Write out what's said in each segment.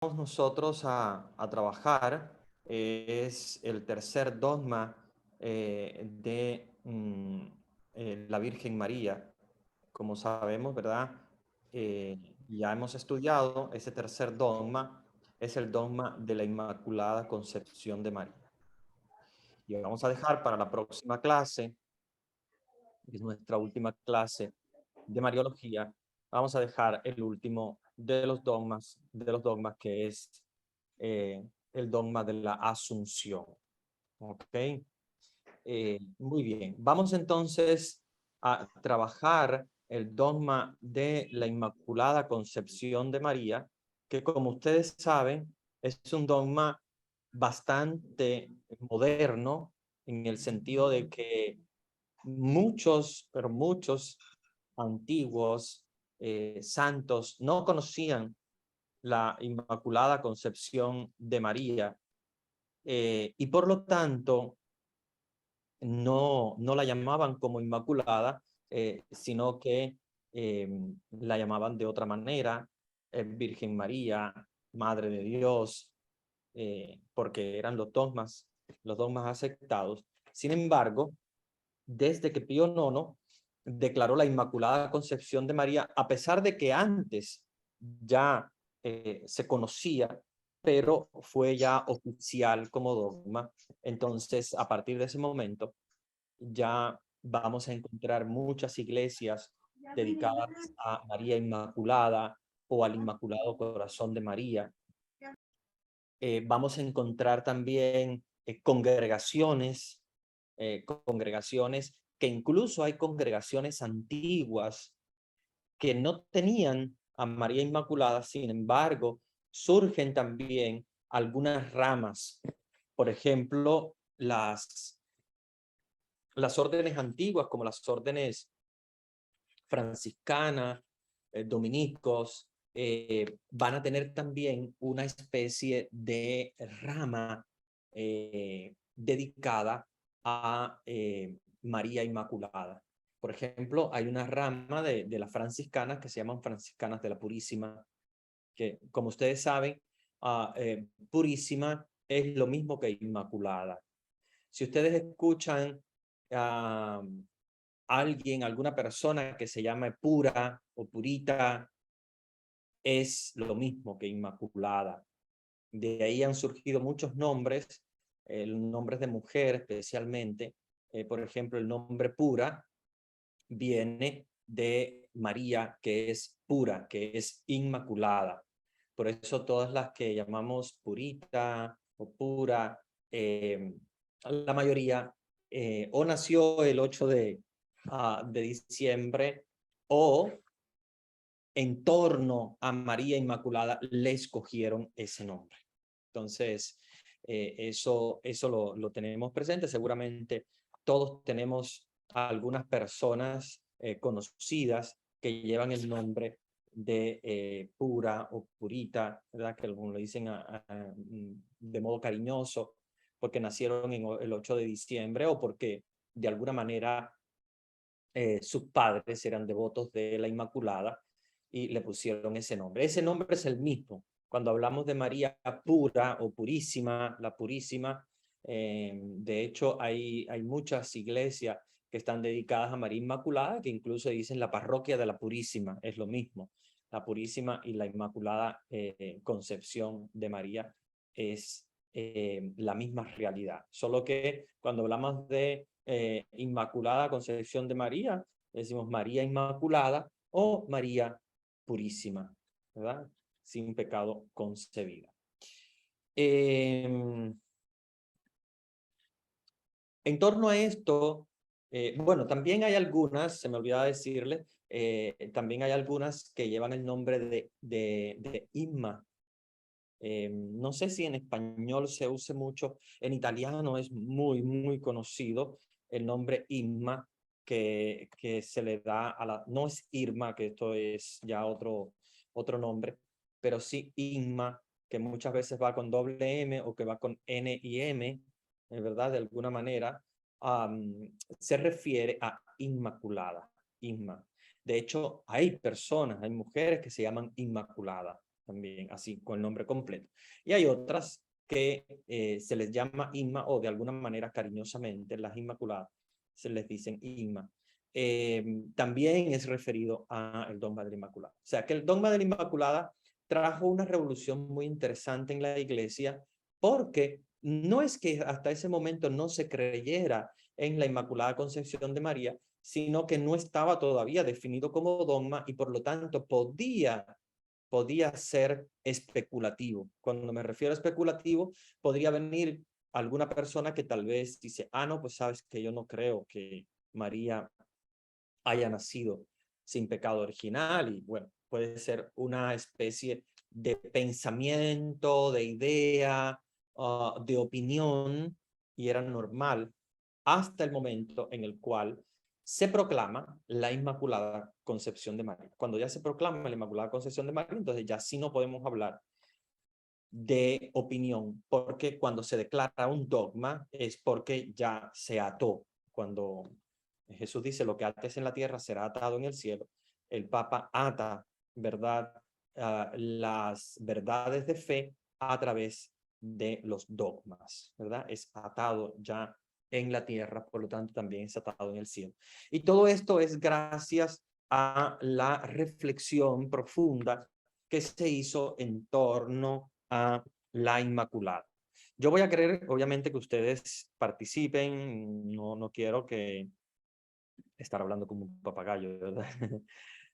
Nosotros a trabajar es el tercer dogma de la Virgen María. Como sabemos, ¿verdad? Ya hemos estudiado ese tercer dogma, es el dogma de la Inmaculada Concepción de María. Y vamos a dejar para la próxima clase, que es nuestra última clase de Mariología, vamos a dejar el último de los dogmas que es el dogma de la Asunción. ¿Ok? Muy bien. Vamos entonces a trabajar el dogma de la Inmaculada Concepción de María, que como ustedes saben, es un dogma bastante moderno en el sentido de que muchos, pero muchos antiguos santos no conocían la Inmaculada Concepción de María y por lo tanto no la llamaban como Inmaculada, sino que la llamaban de otra manera, Virgen María, Madre de Dios, porque eran los dogmas aceptados. Sin embargo, desde que Pío IX declaró la Inmaculada Concepción de María, a pesar de que antes ya se conocía, pero fue ya oficial como dogma. Entonces, a partir de ese momento, ya vamos a encontrar muchas iglesias dedicadas a María Inmaculada o al Inmaculado Corazón de María. Vamos a encontrar también congregaciones que incluso hay congregaciones antiguas que no tenían a María Inmaculada, sin embargo, surgen también algunas ramas, por ejemplo, las órdenes antiguas, como las órdenes franciscanas, dominicos, van a tener también una especie de rama dedicada a María Inmaculada. Por ejemplo, hay una rama de las franciscanas que se llaman franciscanas de la Purísima, que como ustedes saben, Purísima es lo mismo que Inmaculada. Si ustedes escuchan a alguna persona que se llame pura o purita, es lo mismo que Inmaculada. De ahí han surgido muchos nombres, nombres de mujer especialmente. Por ejemplo, el nombre pura viene de María, que es pura, que es inmaculada. Por eso todas las que llamamos purita o pura, la mayoría o nació el 8 de diciembre o en torno a María Inmaculada le escogieron ese nombre. Entonces, eso lo tenemos presente. Seguramente todos tenemos algunas personas conocidas que llevan el nombre de pura o purita, ¿verdad? Que algunos lo dicen de modo cariñoso, porque nacieron en el 8 de diciembre o porque de alguna manera sus padres eran devotos de la Inmaculada y le pusieron ese nombre. Ese nombre es el mismo. Cuando hablamos de María pura o purísima, la purísima, de hecho hay muchas iglesias que están dedicadas a María Inmaculada, que incluso dicen la parroquia de la Purísima, es lo mismo. La Purísima y la Inmaculada Concepción de María es la misma realidad. Solo que cuando hablamos de Inmaculada Concepción de María, decimos María Inmaculada o María Purísima, ¿verdad? Sin pecado concebida. En torno a esto, bueno, también hay algunas, se me olvidaba decirle, también hay algunas que llevan el nombre de Inma. No sé si en español se use mucho, en italiano es muy conocido el nombre Inma que se le da a la, no es Irma, que esto es ya otro nombre, pero sí Inma, que muchas veces va con doble M o que va con N y M, ¿verdad? De alguna manera, se refiere a Inmaculada, Inma. De hecho, hay personas, hay mujeres que se llaman Inmaculada. también, así, con el nombre completo. Y hay otras que se les llama Inma, o de alguna manera cariñosamente, las Inmaculadas, se les dicen Inma. También es referido al dogma de la Inmaculada. O sea, que el dogma de la Inmaculada trajo una revolución muy interesante en la iglesia, porque no es que hasta ese momento no se creyera en la Inmaculada Concepción de María, sino que no estaba todavía definido como dogma y por lo tanto podía ser especulativo. Cuando me refiero a especulativo, podría venir alguna persona que tal vez dice, no, pues sabes que yo no creo que María haya nacido sin pecado original, y bueno, puede ser una especie de pensamiento, de idea, de opinión, y era normal hasta el momento en el cual se proclama la Inmaculada Concepción de María. Cuando ya se proclama la Inmaculada Concepción de María, entonces ya sí no podemos hablar de opinión, porque cuando se declara un dogma es porque ya se ató. Cuando Jesús dice, lo que ates en la tierra será atado en el cielo, el Papa ata, ¿verdad? Las verdades de fe a través de los dogmas, ¿verdad? Es atado ya en la tierra, por lo tanto también es atado en el cielo. Y todo esto es gracias a la reflexión profunda que se hizo en torno a la Inmaculada. Yo voy a querer, obviamente, que ustedes participen. No quiero que estar hablando como un papagayo, ¿verdad?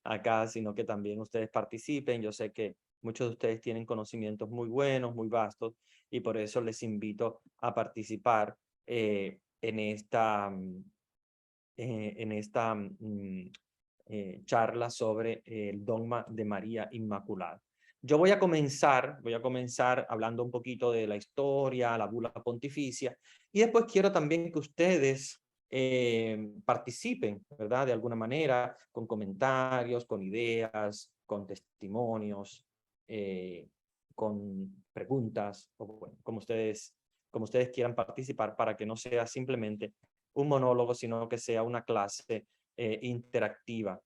Acá, sino que también ustedes participen. Yo sé que muchos de ustedes tienen conocimientos muy buenos, muy vastos, y por eso les invito a participar en esta charla sobre el dogma de María Inmaculada. Yo voy a comenzar hablando un poquito de la historia, la bula pontificia, y después quiero también que ustedes participen, ¿verdad? De alguna manera, con comentarios, con ideas, con testimonios, con preguntas, o bueno, como ustedes quieran participar, para que no sea simplemente un monólogo, sino que sea una clase interactiva.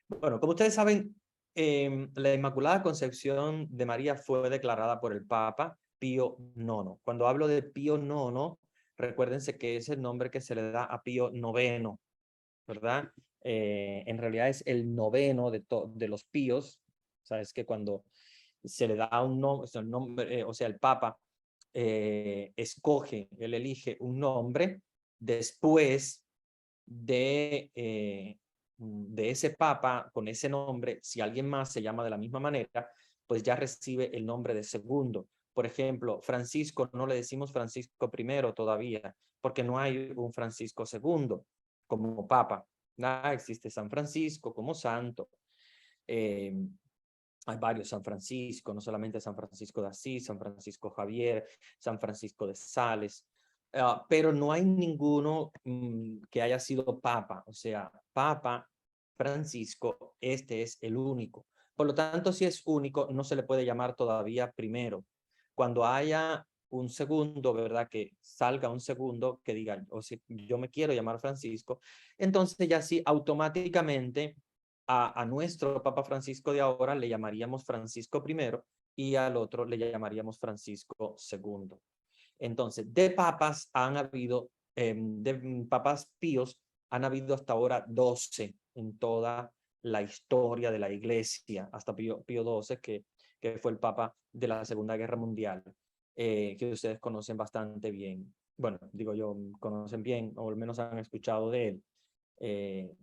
Bueno, como ustedes saben, la Inmaculada Concepción de María fue declarada por el Papa Pío IX. Cuando hablo de Pío IX, recuérdense que es el nombre que se le da a Pío IX, ¿verdad? En realidad es el noveno de los píos. Sabes que cuando se le da un nombre, o sea, el Papa él elige un nombre después de ese papa con ese nombre. Si alguien más se llama de la misma manera, pues ya recibe el nombre de segundo. Por ejemplo, Francisco, no le decimos Francisco I todavía, porque no hay un Francisco II como papa. Existe San Francisco como santo. Hay varios San Francisco, no solamente San Francisco de Asís, San Francisco Javier, San Francisco de Sales, pero no hay ninguno que haya sido papa. O sea, Papa Francisco, este es el único. Por lo tanto, si es único, no se le puede llamar todavía primero. Cuando haya un segundo, ¿verdad? Que salga un segundo que diga, o si yo me quiero llamar Francisco, entonces ya sí automáticamente a nuestro Papa Francisco de ahora le llamaríamos Francisco I, y al otro le llamaríamos Francisco II. Entonces, de papas píos han habido hasta ahora 12 en toda la historia de la iglesia, hasta Pío XII, que fue el papa de la Segunda Guerra Mundial, que ustedes conocen bastante bien. Bueno, digo yo, conocen bien, o al menos han escuchado de él.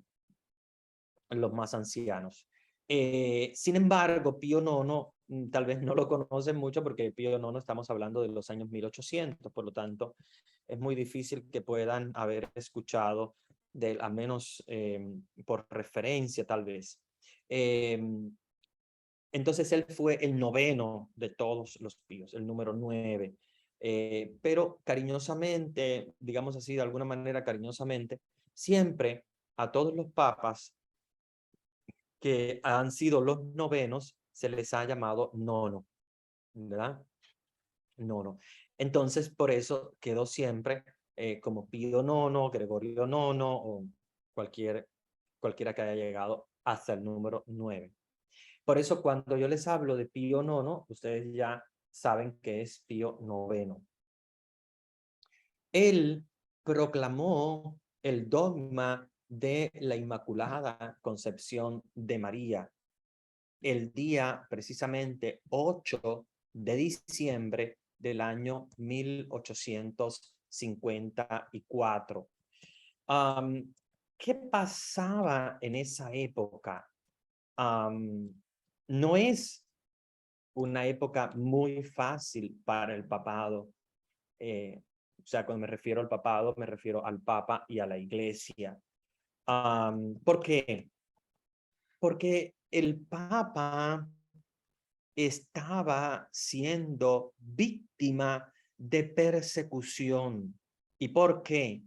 Los más ancianos. Sin embargo, Pío IX, tal vez no lo conocen mucho, porque Pío IX estamos hablando de los años 1800, por lo tanto, es muy difícil que puedan haber escuchado de él, a menos por referencia tal vez. Entonces él fue el noveno de todos los píos, el número 9. Pero cariñosamente, digamos así, de alguna manera cariñosamente, siempre a todos los papas que han sido los novenos, se les ha llamado nono, ¿verdad? Nono. Entonces, por eso quedó siempre como Pío IX, Gregorio IX, o cualquiera que haya llegado hasta el número 9. Por eso cuando yo les hablo de Pío IX, ustedes ya saben que es Pío IX. Él proclamó el dogma de la Inmaculada Concepción de María el día precisamente 8 de diciembre del año 1854. ¿Qué pasaba en esa época? No es una época muy fácil para el papado. O sea, cuando me refiero al papado, me refiero al papa y a la iglesia. ¿Por qué? Porque el papa estaba siendo víctima de persecución. ¿Y por qué?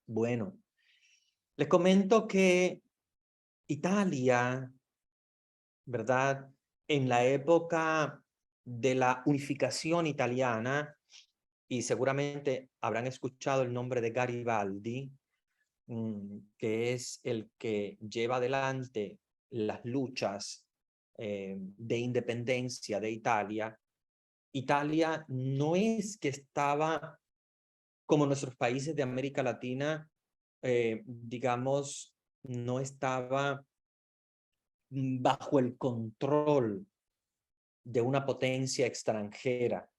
Bueno, les comento que Italia, ¿verdad? En la época de la unificación italiana, y seguramente habrán escuchado el nombre de Garibaldi, que es el que lleva adelante las luchas de independencia de Italia. Italia no es que estaba como nuestros países de América Latina, digamos, no estaba bajo el control de una potencia extranjera.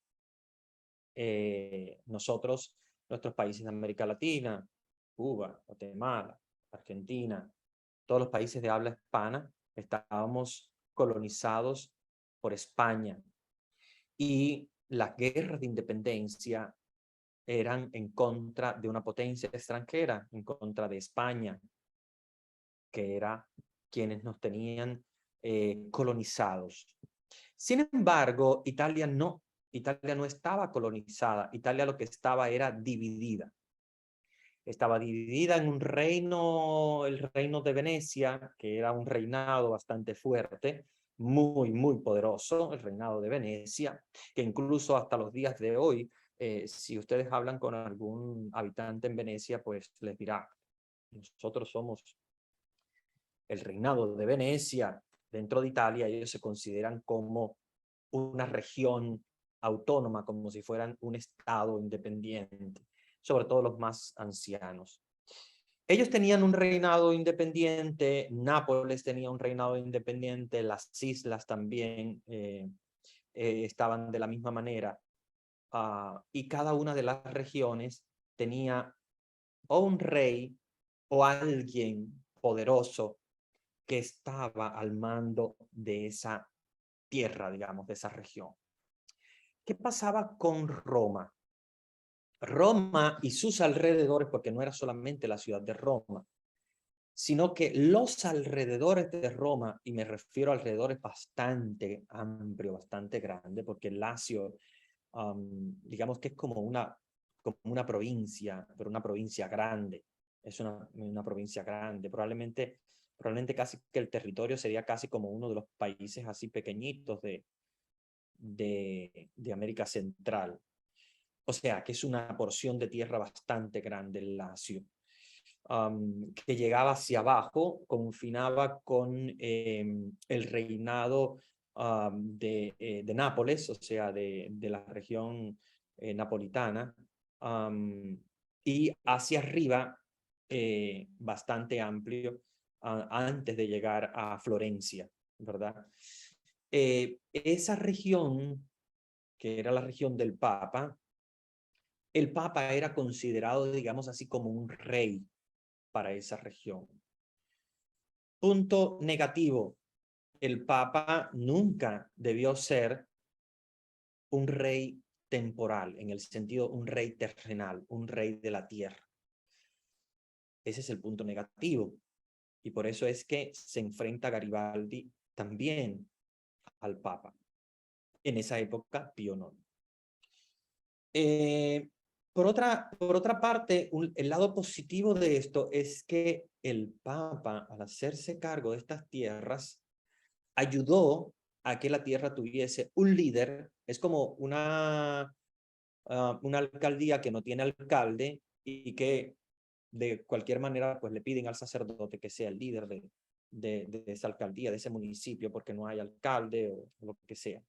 Nuestros países de América Latina, Cuba, Guatemala, Argentina, todos los países de habla hispana, estábamos colonizados por España. Y las guerras de independencia eran en contra de una potencia extranjera, en contra de España, que era quienes nos tenían colonizados. Sin embargo, Italia no estaba colonizada. Italia lo que estaba era dividida. Estaba dividida en un reino, el reino de Venecia, que era un reinado bastante fuerte, muy poderoso, el reinado de Venecia, que incluso hasta los días de hoy, si ustedes hablan con algún habitante en Venecia, pues les dirá, nosotros somos el reinado de Venecia. Dentro de Italia ellos se consideran como una región autónoma, como si fueran un estado independiente, sobre todo los más ancianos. Ellos tenían un reinado independiente, Nápoles tenía un reinado independiente, las islas también estaban de la misma manera, y cada una de las regiones tenía o un rey o alguien poderoso que estaba al mando de esa tierra, digamos, de esa región. ¿Qué pasaba con Roma? Roma y sus alrededores, porque no era solamente la ciudad de Roma, sino que los alrededores de Roma, y me refiero a alrededores bastante amplio, bastante grande, porque el Lacio, digamos que es como una provincia, pero una provincia grande. Es una provincia grande. Probablemente casi que el territorio sería casi como uno de los países así pequeñitos de América Central. O sea, que es una porción de tierra bastante grande el Lacio, que llegaba hacia abajo, confinaba con el reinado de Nápoles, o sea, de la región napolitana, y hacia arriba, bastante amplio, antes de llegar a Florencia, ¿verdad? Esa región, que era la región del Papa, el Papa era considerado, digamos así, como un rey para esa región. Punto negativo, el Papa nunca debió ser un rey temporal, en el sentido un rey terrenal, un rey de la tierra. Ese es el punto negativo. Y por eso es que se enfrenta Garibaldi también al Papa. En esa época, Pío IX. Por otra parte, el lado positivo de esto es que el Papa, al hacerse cargo de estas tierras, ayudó a que la tierra tuviese un líder. Es como una alcaldía que no tiene alcalde y que de cualquier manera pues le piden al sacerdote que sea el líder de esa alcaldía, de ese municipio, porque no hay alcalde o lo que sea.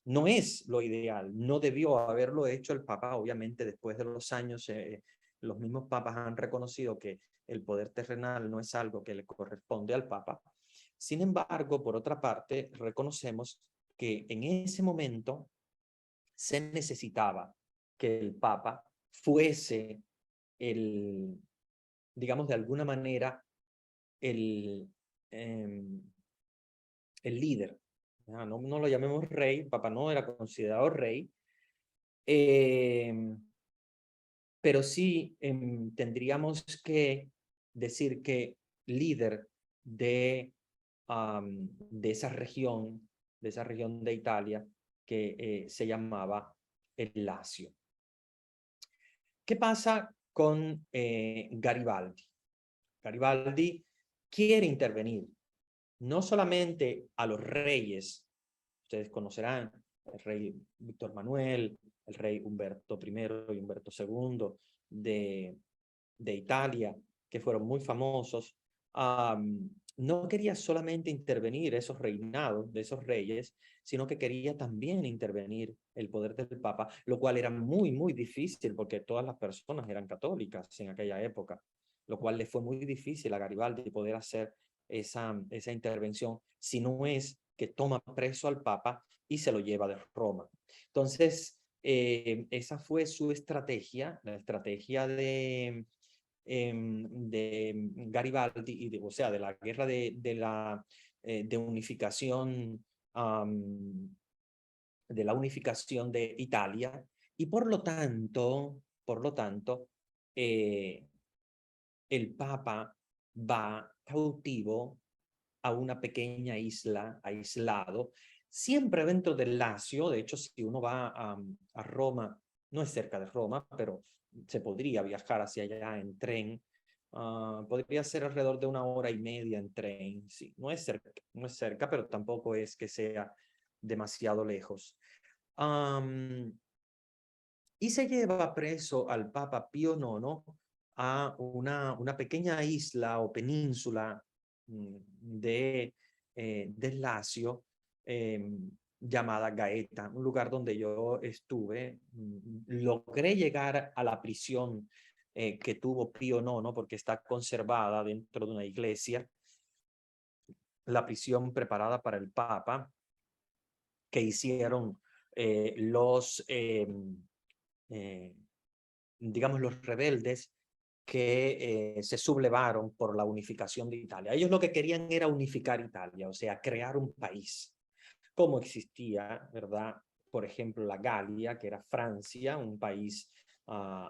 No es lo ideal, no debió haberlo hecho el Papa, obviamente después de los años los mismos papas han reconocido que el poder terrenal no es algo que le corresponde al Papa. Sin embargo, por otra parte, reconocemos que en ese momento se necesitaba que el Papa fuese el, digamos de alguna manera, el, eh, el líder. No lo llamemos rey, el Papa no era considerado rey, pero sí tendríamos que decir que líder de esa región de Italia que se llamaba el Lacio. ¿Qué pasa con Garibaldi? Garibaldi quiere intervenir no solamente a los reyes, ustedes conocerán el rey Víctor Manuel, el rey Humberto I y Humberto II de Italia, que fueron muy famosos. No quería solamente intervenir esos reinados de esos reyes, sino que quería también intervenir el poder del Papa, lo cual era muy, muy difícil porque todas las personas eran católicas en aquella época, lo cual le fue muy difícil a Garibaldi poder hacer esa intervención, si no es que toma preso al Papa y se lo lleva de Roma. Entonces, esa fue su estrategia, la estrategia de Garibaldi, o sea, de la guerra de unificación, de la unificación de Italia, y por lo tanto, eh, el Papa va cautivo a una pequeña isla, aislado, siempre dentro del Lacio. De hecho, si uno va a Roma, no es cerca de Roma, pero se podría viajar hacia allá en tren. Podría ser alrededor de 1 hora y media en tren. Sí, no es cerca, pero tampoco es que sea demasiado lejos. Y se lleva preso al Papa Pío IX a una pequeña isla o península del Lacio, llamada Gaeta, un lugar donde yo estuve. Logré llegar a la prisión que tuvo Pío IX, porque está conservada dentro de una iglesia, la prisión preparada para el Papa, que hicieron digamos, los rebeldes que se sublevaron por la unificación de Italia. Ellos lo que querían era unificar Italia, o sea, crear un país. Como existía, ¿verdad? Por ejemplo, la Galia, que era Francia, un país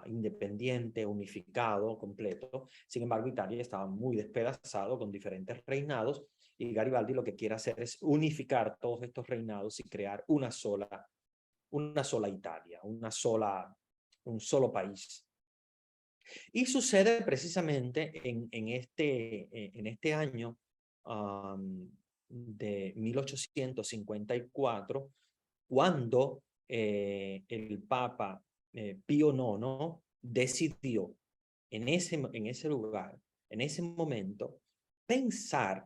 independiente, unificado, completo. Sin embargo, Italia estaba muy despedazado con diferentes reinados, y Garibaldi lo que quiere hacer es unificar todos estos reinados y crear una sola Italia, un solo país. Y sucede precisamente en este año de 1854, cuando el Papa Pío IX decidió en ese lugar, en ese momento, pensar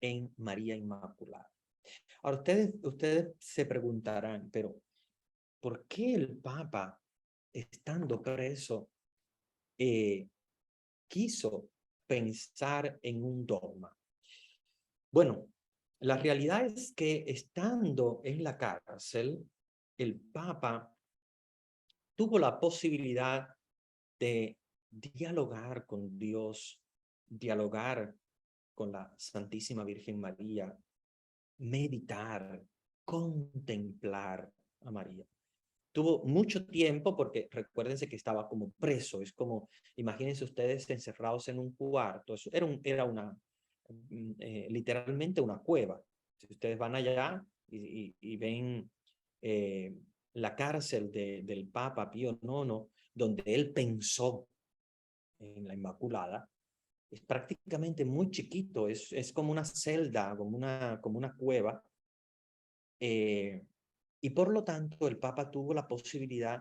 en María Inmaculada. Ahora, ustedes se preguntarán, pero ¿por qué el Papa, estando preso, quiso pensar en un dogma? Bueno, la realidad es que estando en la cárcel, el Papa tuvo la posibilidad de dialogar con Dios, dialogar con la Santísima Virgen María, meditar, contemplar a María. Tuvo mucho tiempo porque recuérdense que estaba como preso. Es como, imagínense ustedes encerrados en un cuarto. Eso era literalmente una cueva. Si ustedes van allá y ven la cárcel del Papa Pío IX, donde él pensó en la Inmaculada, es prácticamente muy chiquito. Es como una celda, como una cueva. Y por lo tanto, el Papa tuvo la posibilidad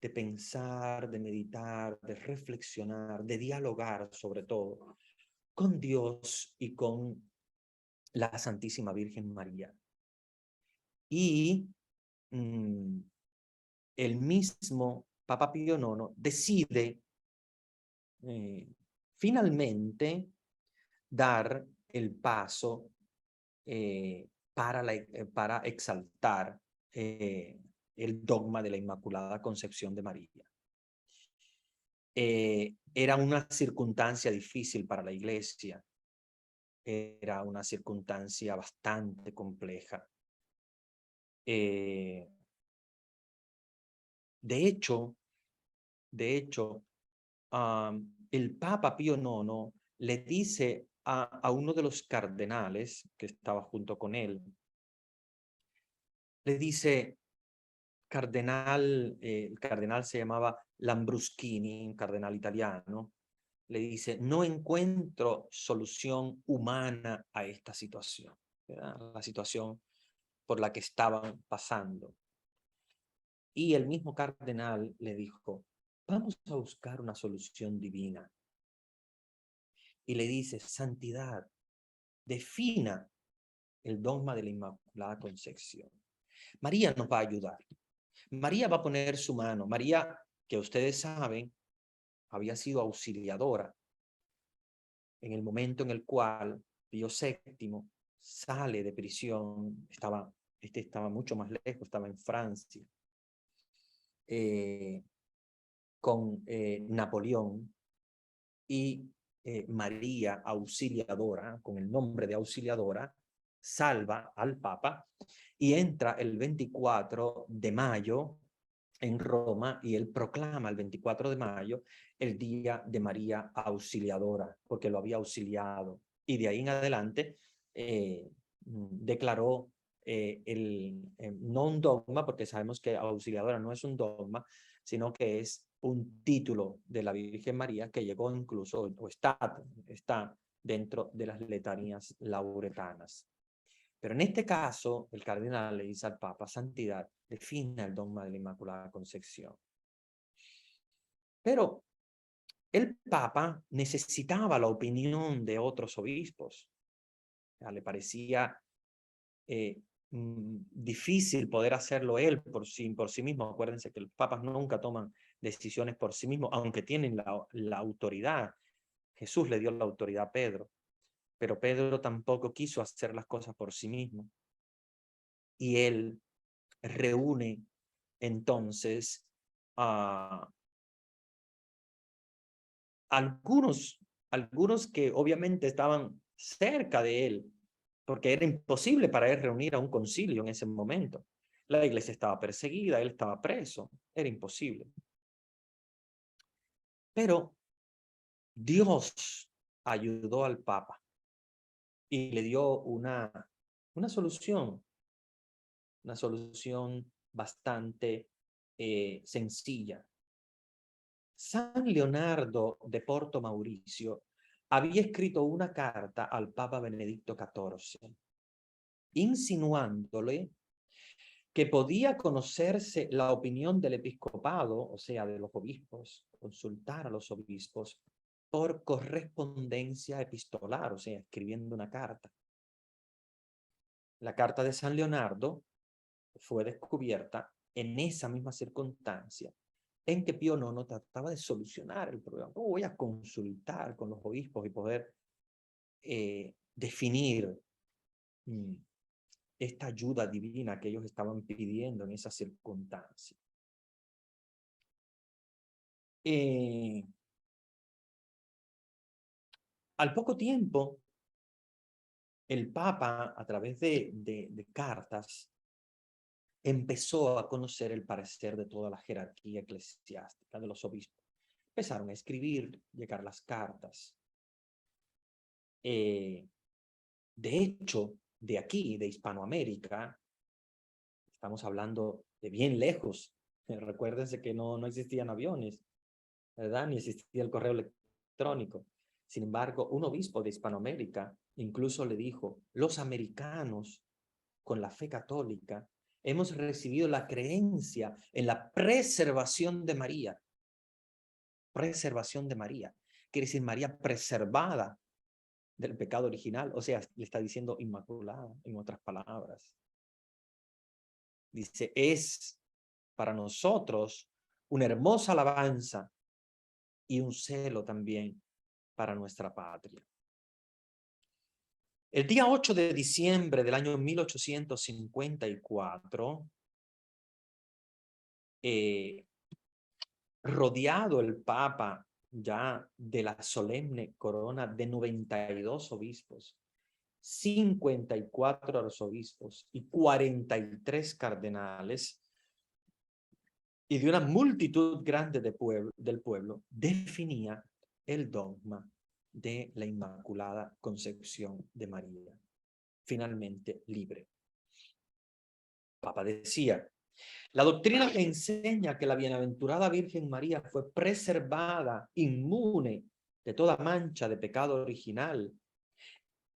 de pensar, de meditar, de reflexionar, de dialogar sobre todo con Dios y con la Santísima Virgen María. Y el mismo Papa Pío IX decide finalmente dar el paso para exaltar el dogma de la Inmaculada Concepción de María. Era una circunstancia difícil para la Iglesia, era una circunstancia bastante compleja. De hecho, el Papa Pío IX le dice a uno de los cardenales que estaba junto con él, le dice, el cardenal se llamaba Lambruschini, un cardenal italiano, le dice, no encuentro solución humana a esta situación, ¿verdad? La situación por la que estaban pasando. Y el mismo cardenal le dijo, vamos a buscar una solución divina. Y le dice, santidad, defina el dogma de la Inmaculada Concepción. María nos va a ayudar. María va a poner su mano. María, que ustedes saben, había sido auxiliadora en el momento en el cual Pío VII sale de prisión. Estaba mucho más lejos, estaba en Francia, con Napoleón, y María Auxiliadora, con el nombre de Auxiliadora, salva al Papa y entra el 24 de mayo en Roma, y él proclama el 24 de mayo el Día de María Auxiliadora, porque lo había auxiliado. Y de ahí en adelante declaró no un dogma, porque sabemos que Auxiliadora no es un dogma, sino que es un título de la Virgen María que llegó incluso, o está dentro de las letanías lauretanas. Pero en este caso, el cardenal le dice al Papa, santidad, defina el dogma de la Inmaculada Concepción. Pero el Papa necesitaba la opinión de otros obispos. Le parecía difícil poder hacerlo él por sí mismo. Acuérdense que los papas nunca toman decisiones por sí mismos, aunque tienen la autoridad. Jesús le dio la autoridad a Pedro, pero Pedro tampoco quiso hacer las cosas por sí mismo. Y él reúne entonces a algunos que obviamente estaban cerca de él, porque era imposible para él reunir a un concilio en ese momento. La iglesia estaba perseguida, él estaba preso, era imposible. Pero Dios ayudó al Papa y le dio una solución bastante sencilla. San Leonardo de Porto Mauricio había escrito una carta al Papa Benedicto XIV, insinuándole que podía conocerse la opinión del episcopado, o sea, de los obispos, consultar a los obispos por correspondencia epistolar, o sea, escribiendo una carta. La carta de San Leonardo fue descubierta en esa misma circunstancia en que Pío IX trataba de solucionar el problema. ¿Cómo voy a consultar con los obispos y poder definir esta ayuda divina que ellos estaban pidiendo en esa circunstancia? Al poco tiempo, el Papa, a través de cartas, empezó a conocer el parecer de toda la jerarquía eclesiástica, de los obispos. Empezaron a escribir, llegar las cartas. De hecho, de aquí, de Hispanoamérica, estamos hablando de bien lejos. Recuérdense que no existían aviones, ¿verdad? Ni existía el correo electrónico. Sin embargo, un obispo de Hispanoamérica incluso le dijo, los americanos, con la fe católica, hemos recibido la creencia en la preservación de María. Preservación de María. Quiere decir María preservada del pecado original. O sea, le está diciendo inmaculada, en otras palabras. Dice, es para nosotros una hermosa alabanza y un celo también para nuestra patria. El día 8 de diciembre del año 1854, rodeado el Papa ya de la solemne corona de 92 obispos, 54 arzobispos y 43 cardenales, y de una multitud grande del pueblo, definía el dogma de la Inmaculada Concepción de María, finalmente libre. El Papa decía, la doctrina que enseña que la bienaventurada Virgen María fue preservada, inmune de toda mancha de pecado original,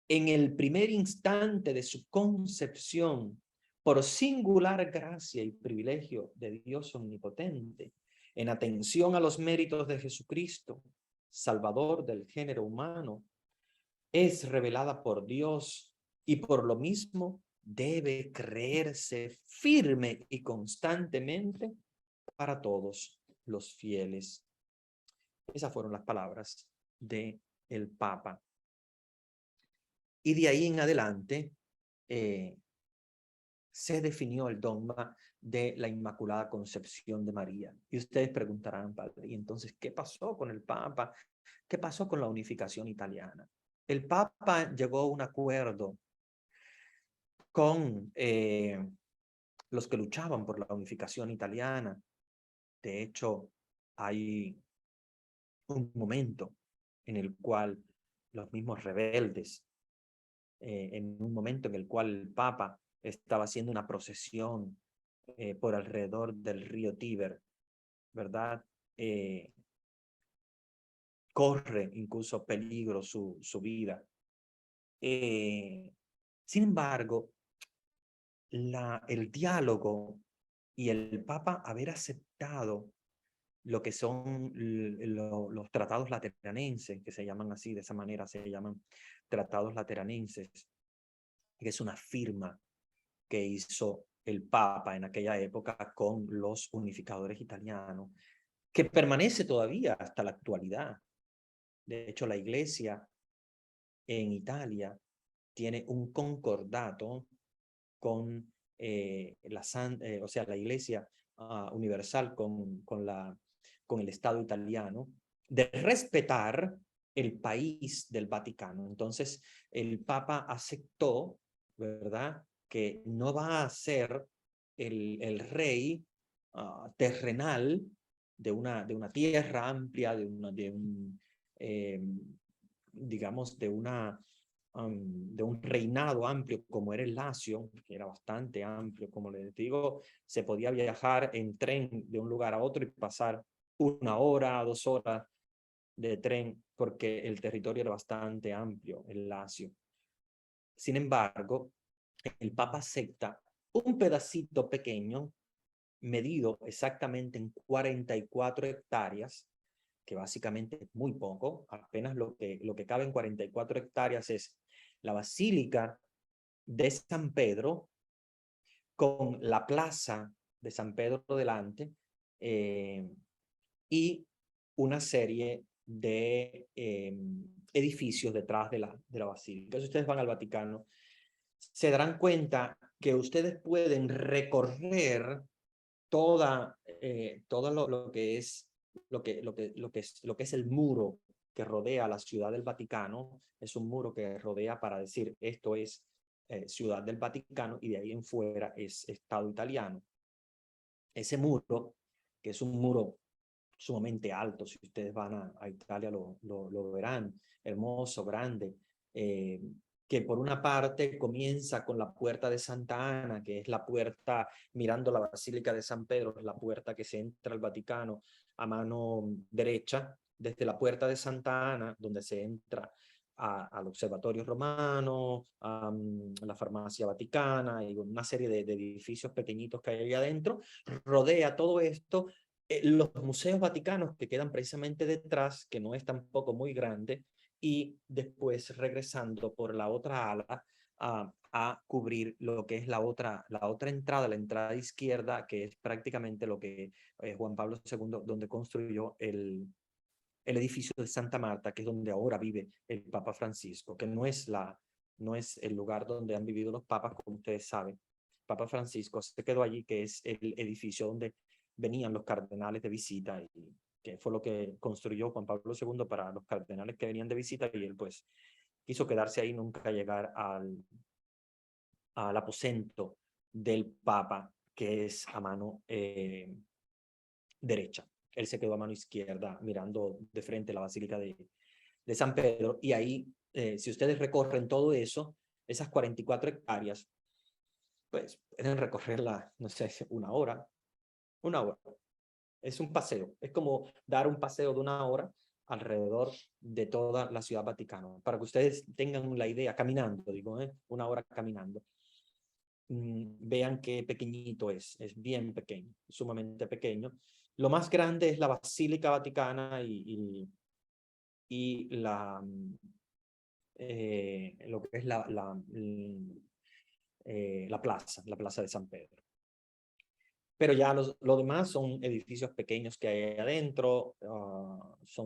en el primer instante de su concepción, por singular gracia y privilegio de Dios omnipotente, en atención a los méritos de Jesucristo, Salvador del género humano, es revelada por Dios y por lo mismo debe creerse firme y constantemente para todos los fieles. Esas fueron las palabras del Papa. Y de ahí en adelante se definió el dogma de la Inmaculada Concepción de María. Y ustedes preguntarán, padre, ¿y entonces qué pasó con el Papa? ¿Qué pasó con la unificación italiana? El Papa llegó a un acuerdo con los que luchaban por la unificación italiana. De hecho, hay un momento en el cual los mismos rebeldes, en un momento en el cual el Papa estaba haciendo una procesión por alrededor del río Tíber, ¿verdad? Corre incluso peligro su vida. Sin embargo, el diálogo y el Papa haber aceptado lo que son los tratados lateranenses, que se llaman así, de esa manera se llaman tratados lateranenses, que es una firma que hizo el Papa en aquella época con los unificadores italianos, que permanece todavía hasta la actualidad. De hecho, la Iglesia en Italia tiene un concordato con o sea, la Iglesia universal con el Estado italiano, de respetar el país del Vaticano. Entonces, el Papa aceptó, ¿verdad?, que no va a ser el rey terrenal de una tierra amplia, digamos, de un reinado amplio como era el Lacio, que era bastante amplio, como les digo, se podía viajar en tren de un lugar a otro y pasar 1 hora, 2 horas de tren, porque el territorio era bastante amplio, el Lacio. Sin embargo, el Papa acepta un pedacito pequeño, medido exactamente en 44 hectáreas, que básicamente es muy poco, apenas lo que cabe en 44 hectáreas es la Basílica de San Pedro, con la plaza de San Pedro delante, y una serie de edificios detrás de la basílica. Si ustedes van al Vaticano, se darán cuenta que ustedes pueden recorrer todo lo que es el muro que rodea la ciudad del Vaticano. Es un muro que rodea para decir esto es ciudad del Vaticano, y de ahí en fuera es Estado italiano. Ese muro, que es un muro sumamente alto, si ustedes van a Italia lo verán, hermoso, grande, que por una parte comienza con la puerta de Santa Ana, que es la puerta mirando la Basílica de San Pedro, la puerta que se entra al Vaticano a mano derecha, desde la puerta de Santa Ana, donde se entra al Observatorio Romano, a la Farmacia Vaticana y una serie de edificios pequeñitos que hay allá adentro. Rodea todo esto los museos vaticanos que quedan precisamente detrás, que no es tampoco muy grande, y después regresando por la otra ala a cubrir lo que es la otra entrada, la entrada izquierda, que es prácticamente lo que Juan Pablo II, donde construyó el edificio de Santa Marta, que es donde ahora vive el Papa Francisco, que no es el lugar donde han vivido los papas, como ustedes saben. Papa Francisco se quedó allí, que es el edificio donde venían los cardenales de visita, y que fue lo que construyó Juan Pablo II para los cardenales que venían de visita, y él pues quiso quedarse ahí, nunca llegar al aposento del Papa, que es a mano derecha. Él se quedó a mano izquierda mirando de frente la Basílica de San Pedro, y ahí, si ustedes recorren todo eso, esas 44 hectáreas, pues pueden recorrerla, no sé, una hora. Es un paseo, es como dar un paseo de una hora alrededor de toda la Ciudad Vaticana, para que ustedes tengan la idea, caminando, digo, una hora caminando. Vean qué pequeñito es bien pequeño, sumamente pequeño. Lo más grande es la Basílica Vaticana y lo que es la plaza de San Pedro. Pero ya lo demás son edificios pequeños que hay adentro, es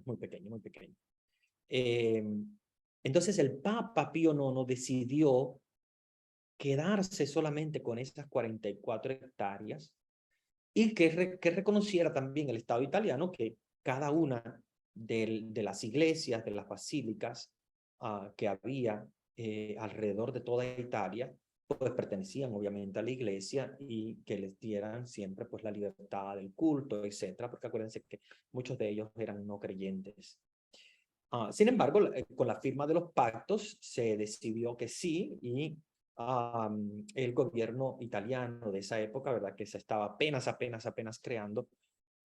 muy pequeño, muy pequeño. Entonces el Papa Pío IX decidió quedarse solamente con esas 44 hectáreas y que reconociera también el Estado italiano que cada una de las iglesias, de las basílicas que había alrededor de toda Italia, pues pertenecían obviamente a la iglesia, y que les dieran siempre pues la libertad del culto, etcétera, porque acuérdense que muchos de ellos eran no creyentes. Sin embargo, con la firma de los pactos se decidió que sí, y el gobierno italiano de esa época, ¿verdad?, que se estaba apenas creando,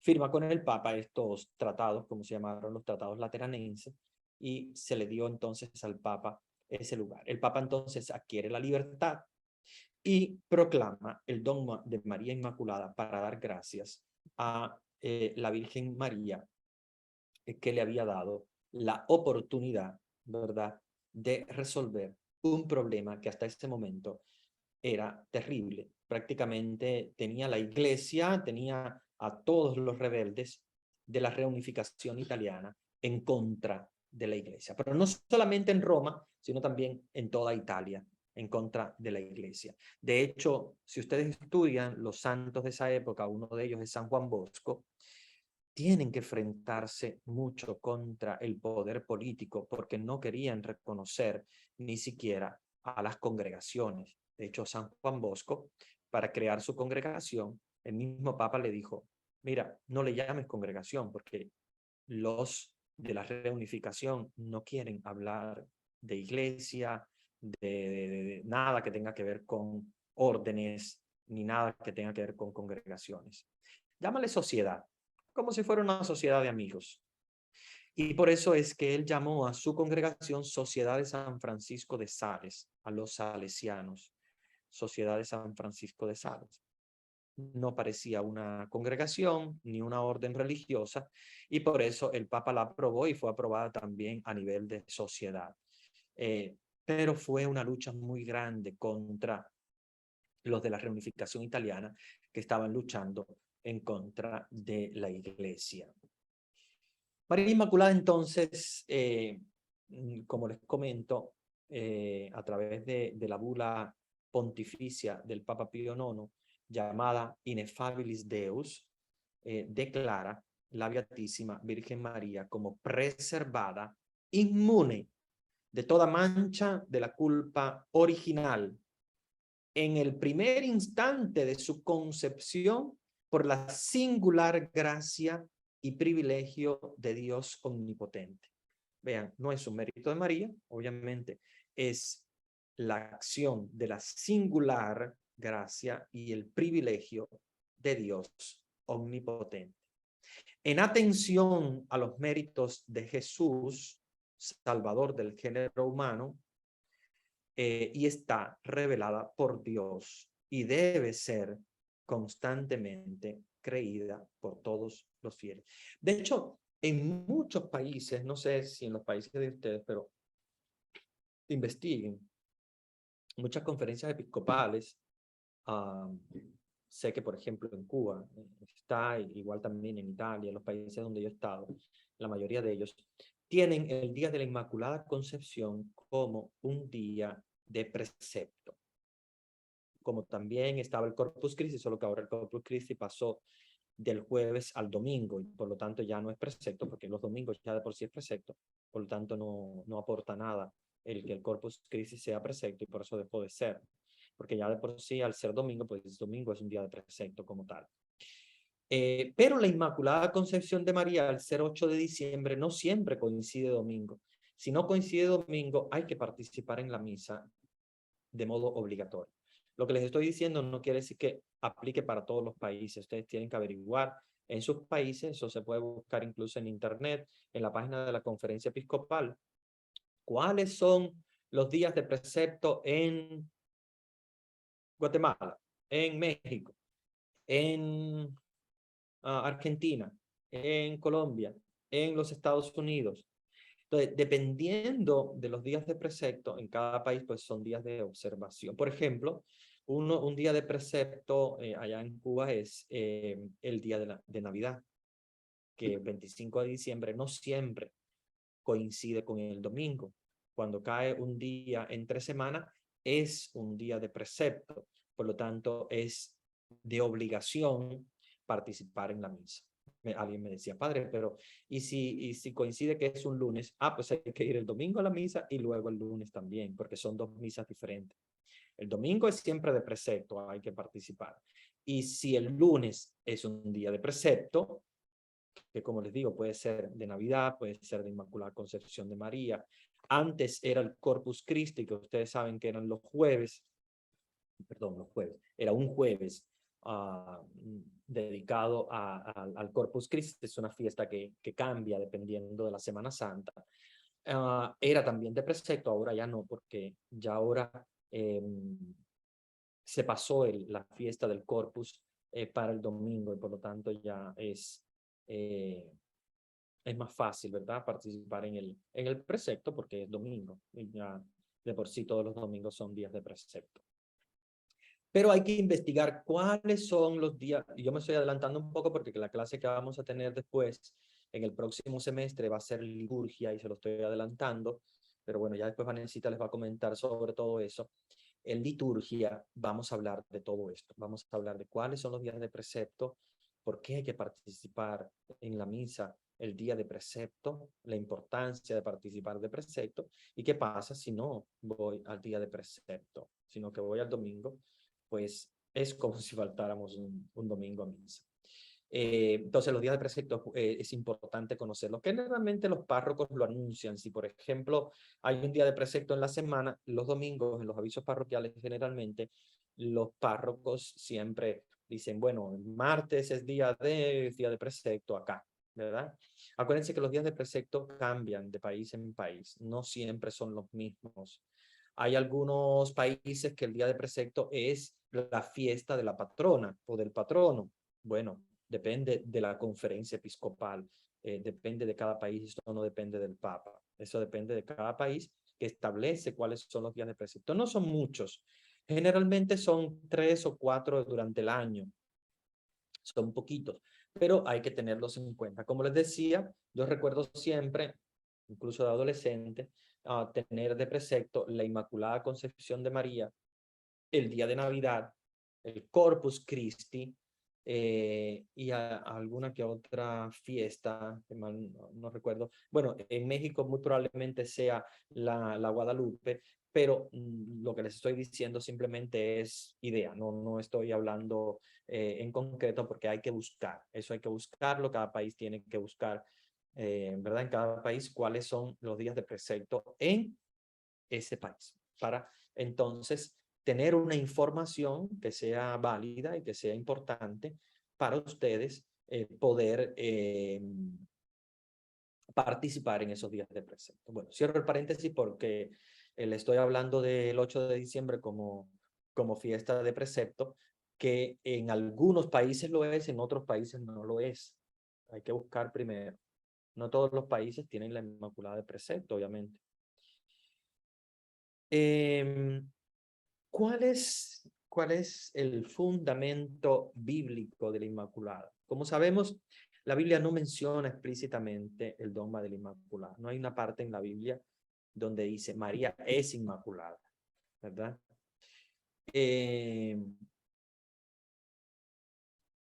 firma con el Papa estos tratados, como se llamaron los tratados lateranenses, y se le dio entonces al Papa ese lugar. El Papa entonces adquiere la libertad y proclama el dogma de María Inmaculada para dar gracias a la Virgen María, que le había dado la oportunidad, ¿verdad?, de resolver un problema que hasta ese momento era terrible. Prácticamente tenía la iglesia, tenía a todos los rebeldes de la reunificación italiana en contra de la iglesia, pero no solamente en Roma, sino también en toda Italia, en contra de la iglesia. De hecho, si ustedes estudian los santos de esa época, uno de ellos es San Juan Bosco, tienen que enfrentarse mucho contra el poder político porque no querían reconocer ni siquiera a las congregaciones. De hecho, San Juan Bosco, para crear su congregación, el mismo Papa le dijo: mira, no le llames congregación porque los de la reunificación no quieren hablar de iglesia, de nada que tenga que ver con órdenes, ni nada que tenga que ver con congregaciones. Llámale sociedad, como si fuera una sociedad de amigos. Y por eso es que él llamó a su congregación Sociedad de San Francisco de Sales, a los salesianos, Sociedad de San Francisco de Sales. No parecía una congregación ni una orden religiosa, y por eso el Papa la aprobó y fue aprobada también a nivel de sociedad. Pero fue una lucha muy grande contra los de la reunificación italiana, que estaban luchando en contra de la iglesia. María Inmaculada entonces, como les comento, a través de la bula pontificia del Papa Pío IX, llamada Ineffabilis Deus, declara la Beatísima Virgen María como preservada, inmune de toda mancha de la culpa original, en el primer instante de su concepción, por la singular gracia y privilegio de Dios omnipotente. Vean, no es un mérito de María, obviamente, es la acción de la singular gracia y el privilegio de Dios omnipotente. En atención a los méritos de Jesús, Salvador del género humano, y está revelada por Dios y debe ser constantemente creída por todos los fieles. De hecho, En muchos países, no sé si en los países de ustedes, pero investiguen, muchas conferencias episcopales, ah, sé que por ejemplo en Cuba está, igual también en Italia, en los países donde yo he estado, la mayoría de ellos, tienen el Día de la Inmaculada Concepción como un día de precepto. Como también estaba el Corpus Christi, solo que ahora el Corpus Christi pasó del jueves al domingo, y por lo tanto ya no es precepto, porque los domingos ya de por sí es precepto, por lo tanto no aporta nada el que el Corpus Christi sea precepto, y por eso dejó de ser, porque ya de por sí al ser domingo, pues domingo es un día de precepto como tal. Pero la Inmaculada Concepción de María, al ser 8 de diciembre, no siempre coincide domingo. Si no coincide domingo, hay que participar en la misa de modo obligatorio. Lo que les estoy diciendo no quiere decir que aplique para todos los países. Ustedes tienen que averiguar en sus países, eso se puede buscar incluso en internet, en la página de la Conferencia Episcopal, cuáles son los días de precepto en Guatemala, en México, en Argentina, en Colombia, en los Estados Unidos. Entonces, dependiendo de los días de precepto, en cada país, pues son días de observación. Por ejemplo, un día de precepto allá en Cuba es el día de Navidad, que el 25 de diciembre no siempre coincide con el domingo. Cuando cae un día entre semana, es un día de precepto. Por lo tanto, es de obligación participar en la misa. Alguien me decía, padre, pero ¿y si coincide que es un lunes? Ah, pues hay que ir el domingo a la misa y luego el lunes también, porque son dos misas diferentes. El domingo es siempre de precepto, hay que participar. Y si el lunes es un día de precepto, que como les digo, puede ser de Navidad, puede ser de Inmaculada Concepción de María. Antes era el Corpus Christi, que ustedes saben que eran los jueves, perdón, los jueves, era un jueves dedicado al Corpus Christi, es una fiesta que cambia dependiendo de la Semana Santa. Era también de precepto, ahora ya no, porque ya ahora se pasó la fiesta del Corpus para el domingo, y por lo tanto ya es más fácil, ¿verdad? Participar en el precepto porque es domingo. Y ya de por sí todos los domingos son días de precepto. Pero hay que investigar cuáles son los días. Yo me estoy adelantando un poco porque la clase que vamos a tener después, en el próximo semestre, va a ser liturgia y se lo estoy adelantando. Pero bueno, ya después Vanesita les va a comentar sobre todo eso. En liturgia vamos a hablar de todo esto. Vamos a hablar de cuáles son los días de precepto, por qué hay que participar en la misa el día de precepto, la importancia de participar de precepto, y qué pasa si no voy al día de precepto, sino que voy al domingo, pues es como si faltáramos un domingo a misa. Entonces, los días de precepto es importante conocerlos. Generalmente los párrocos lo anuncian. Si, por ejemplo, hay un día de precepto en la semana, los domingos, en los avisos parroquiales, generalmente los párrocos siempre dicen, bueno, el martes es día de precepto acá, ¿verdad? Acuérdense que los días de precepto cambian de país en país, no siempre son los mismos. Hay algunos países que el día de precepto es la fiesta de la patrona o del patrono. Bueno, depende de la conferencia episcopal, depende de cada país, esto no depende del Papa, eso depende de cada país que establece cuáles son los días de precepto. No son muchos, generalmente son 3 o 4 durante el año, son poquitos, pero hay que tenerlos en cuenta. Como les decía, yo recuerdo siempre, incluso de adolescente, tener de precepto la Inmaculada Concepción de María, el día de Navidad, el Corpus Christi, y alguna que otra fiesta, que mal no recuerdo. Bueno, en México muy probablemente sea la Guadalupe, pero lo que les estoy diciendo simplemente es idea, no estoy hablando en concreto porque hay que buscar, eso hay que buscarlo, cada país tiene que buscar, ¿verdad? En cada país cuáles son los días de precepto en ese país, para entonces tener una información que sea válida y que sea importante para ustedes poder participar en esos días de precepto. Bueno, cierro el paréntesis porque le estoy hablando del 8 de diciembre como fiesta de precepto, que en algunos países lo es, en otros países no lo es. Hay que buscar primero. No todos los países tienen la Inmaculada de precepto, obviamente. ¿Cuál es el fundamento bíblico de la Inmaculada? Como sabemos, la Biblia no menciona explícitamente el dogma de la Inmaculada. No hay una parte en la Biblia donde dice María es inmaculada, ¿verdad?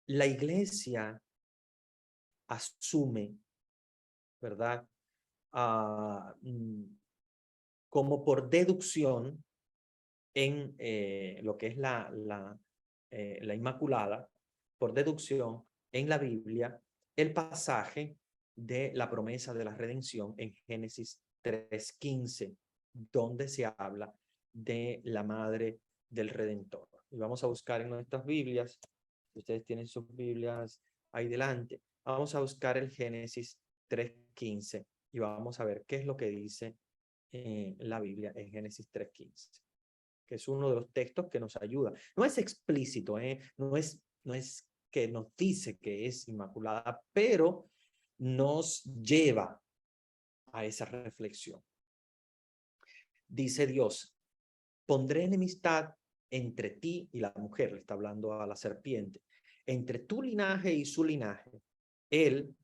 La Iglesia asume, ¿verdad? Como por deducción en lo que es la Inmaculada, por deducción en la Biblia, el pasaje de la promesa de la redención en Génesis 3:15, donde se habla de la madre del Redentor. Y vamos a buscar en nuestras Biblias, ustedes tienen sus Biblias ahí delante, vamos a buscar el Génesis 3:15 y vamos a ver qué es lo que dice la Biblia en Génesis 3:15, que es uno de los textos que nos ayuda. No es explícito, no es que nos dice que es inmaculada, pero nos lleva a esa reflexión. Dice Dios, pondré enemistad entre ti y la mujer, le está hablando a la serpiente, entre tu linaje y su linaje. Él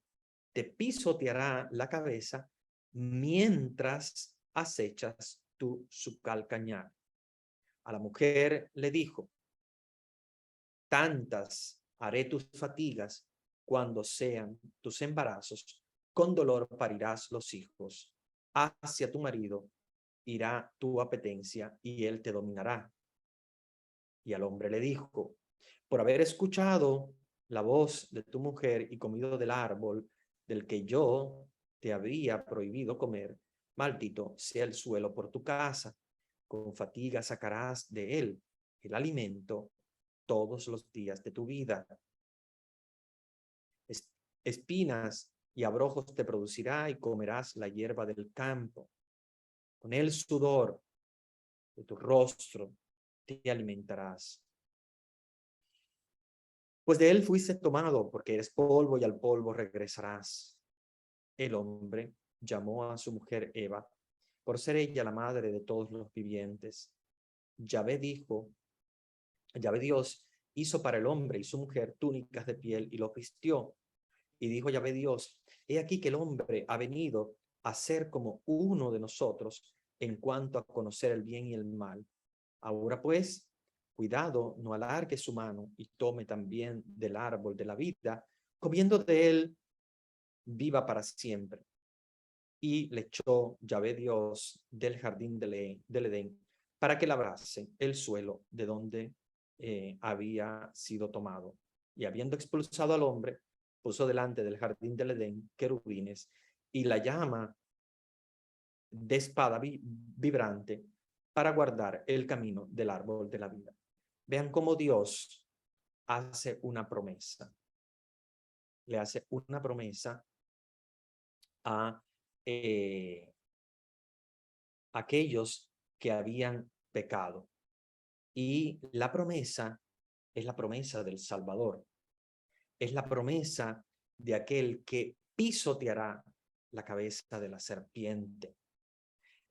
te pisoteará la cabeza mientras acechas su calcañar. A la mujer le dijo, tantas haré tus fatigas cuando sean tus embarazos, con dolor parirás los hijos. Hacia tu marido irá tu apetencia y él te dominará. Y al hombre le dijo, por haber escuchado la voz de tu mujer y comido del árbol del que yo te había prohibido comer, maldito sea el suelo por tu casa, con fatiga sacarás de él el alimento todos los días de tu vida. Espinas y abrojos te producirá y comerás la hierba del campo. Con el sudor de tu rostro te alimentarás. Pues de él fuiste tomado, porque eres polvo y al polvo regresarás. El hombre llamó a su mujer Eva, por ser ella la madre de todos los vivientes. Yahvé Dios hizo para el hombre y su mujer túnicas de piel y los vistió. Y dijo Yahvé Dios, he aquí que el hombre ha venido a ser como uno de nosotros en cuanto a conocer el bien y el mal. Ahora pues, cuidado, no alargue su mano y tome también del árbol de la vida, comiendo de él, viva para siempre. Y le echó Yahvé Dios del jardín del Edén para que labrase el suelo de donde había sido tomado. Y habiendo expulsado al hombre, puso delante del jardín del Edén querubines y la llama de espada vibrante para guardar el camino del árbol de la vida. Vean cómo Dios hace una promesa. Le hace una promesa a aquellos que habían pecado. Y la promesa es la promesa del Salvador. Es la promesa de aquel que pisoteará la cabeza de la serpiente.